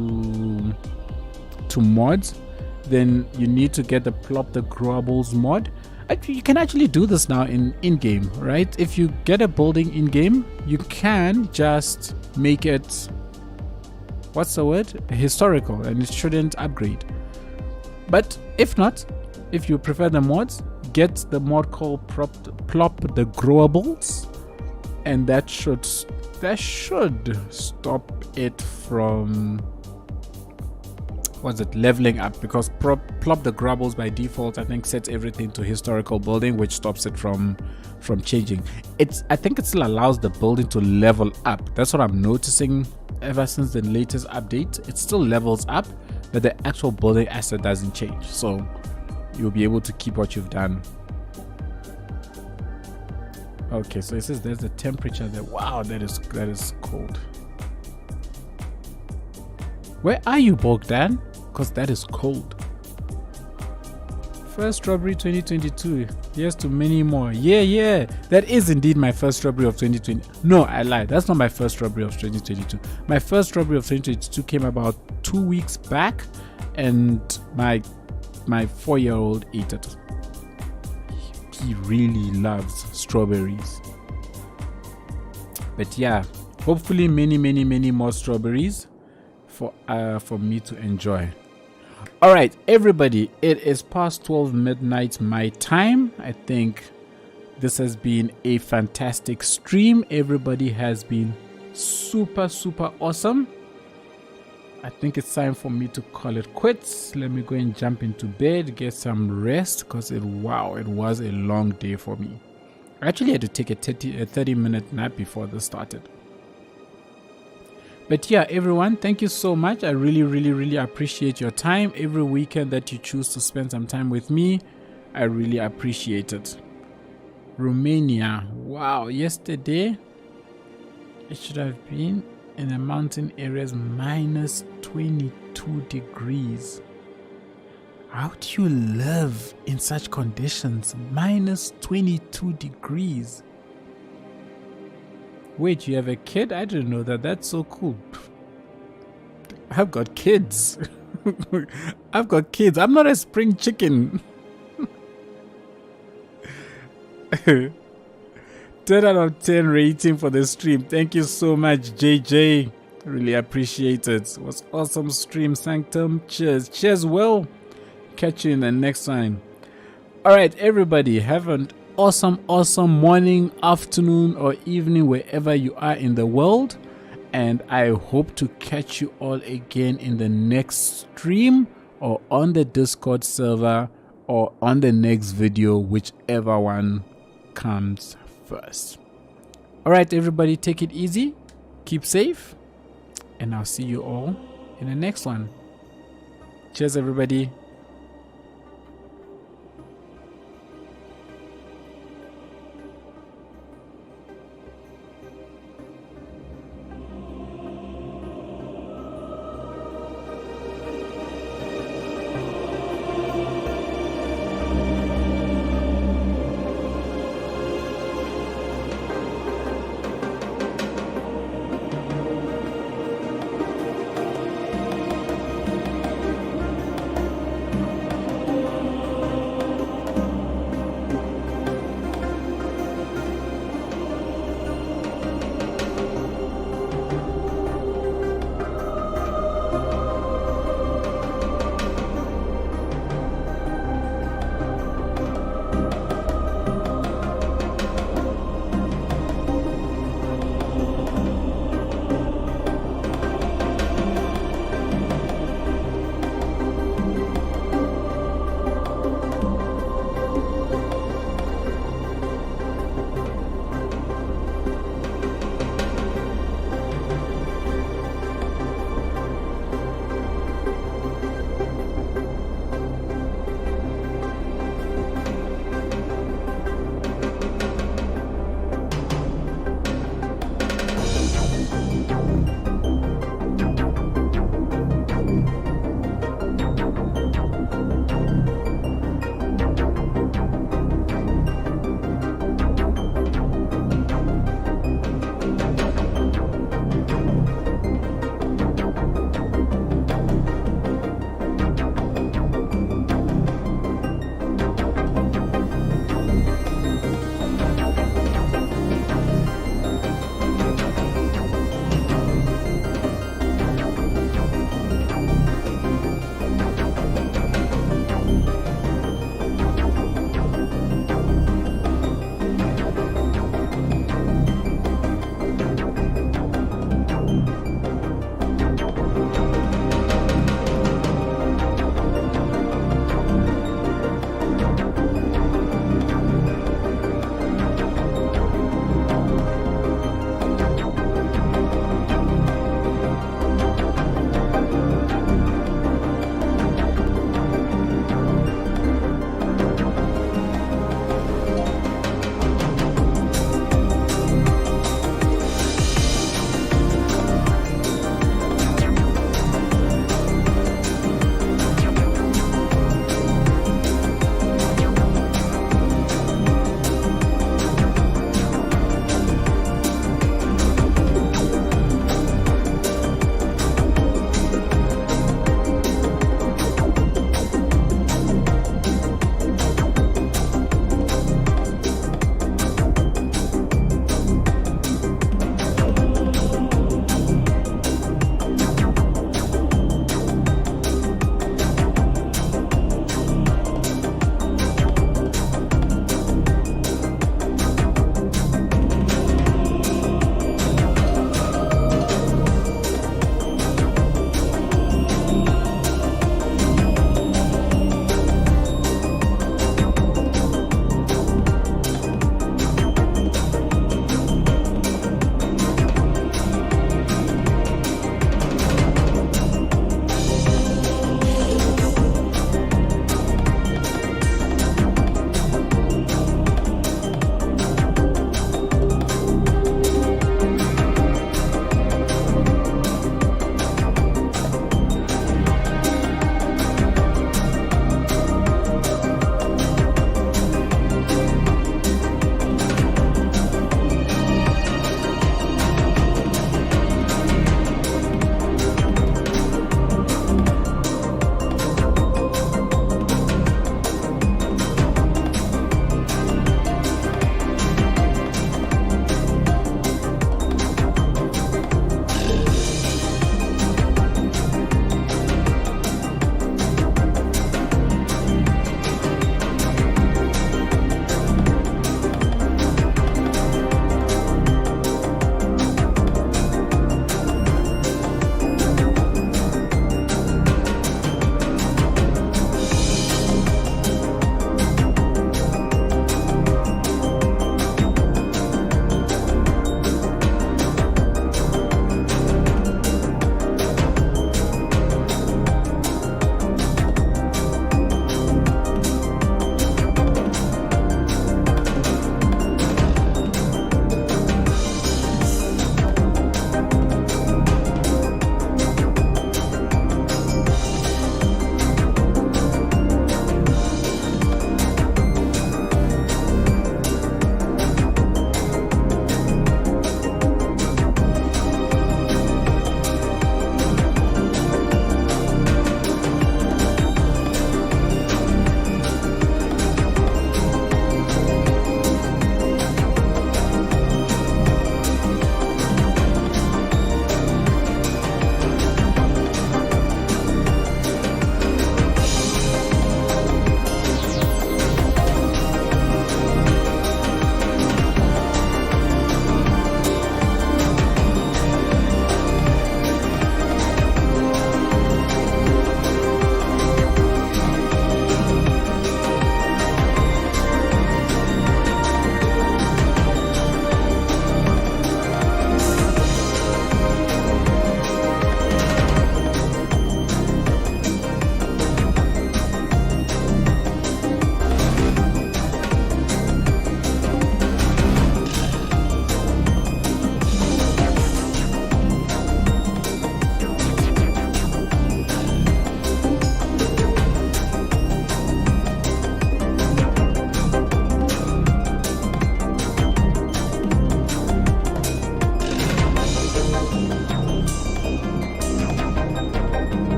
mods, then you need to get the plop the growables mod. You can actually do this now in-game, right? If you get a building in-game, you can just make it, what's the word? Historical, and it shouldn't upgrade. But if not, if you prefer the mods, get the mod called plop the growables, and that should stop it from, what's it, leveling up, because plop the growables by default I think sets everything to historical building, which stops it from changing. I think it still allows the building to level up. That's what I'm noticing ever since the latest update. It still levels up, but the actual building asset doesn't change, so you'll be able to keep what you've done. Okay, so it says there's a temperature there. Wow, that is cold. Where are you, Bogdan? Because that is cold. First strawberry 2022. Yes to many more. Yeah. That is indeed my first strawberry of 2020. No, I lied. That's not my first strawberry of 2022. My first strawberry of 2022 came about 2 weeks back, and my 4-year-old ate it. He really loves strawberries. But yeah, hopefully many more strawberries for me to enjoy. All right, everybody, it is past 12 midnight my time. I think this has been a fantastic stream. Everybody has been super awesome. I think it's time for me to call it quits. Let me go and jump into bed, get some rest, because it was a long day for me. I actually had to take a 30-minute nap before this started. But yeah, everyone, thank you so much. I really appreciate your time. Every weekend that you choose to spend some time with me, I really appreciate it. Romania. Wow, yesterday it should have been in the mountain areas -22 degrees. How do you live in such conditions? -22 degrees. Wait, you have a kid? I didn't know that. That's so cool. I've got kids. I've got kids. I'm not a spring chicken. 10 out of 10 rating for the stream. Thank you so much, JJ. Really appreciate it. It was awesome stream, Sanctum. Cheers, Will. Catch you in the next time. All right, everybody, have an awesome morning, afternoon, or evening, wherever you are in the world. And I hope to catch you all again in the next stream, or on the Discord server, or on the next video, whichever one comes first. All right, everybody, take it easy, keep safe, and I'll see you all in the next one. Cheers, everybody.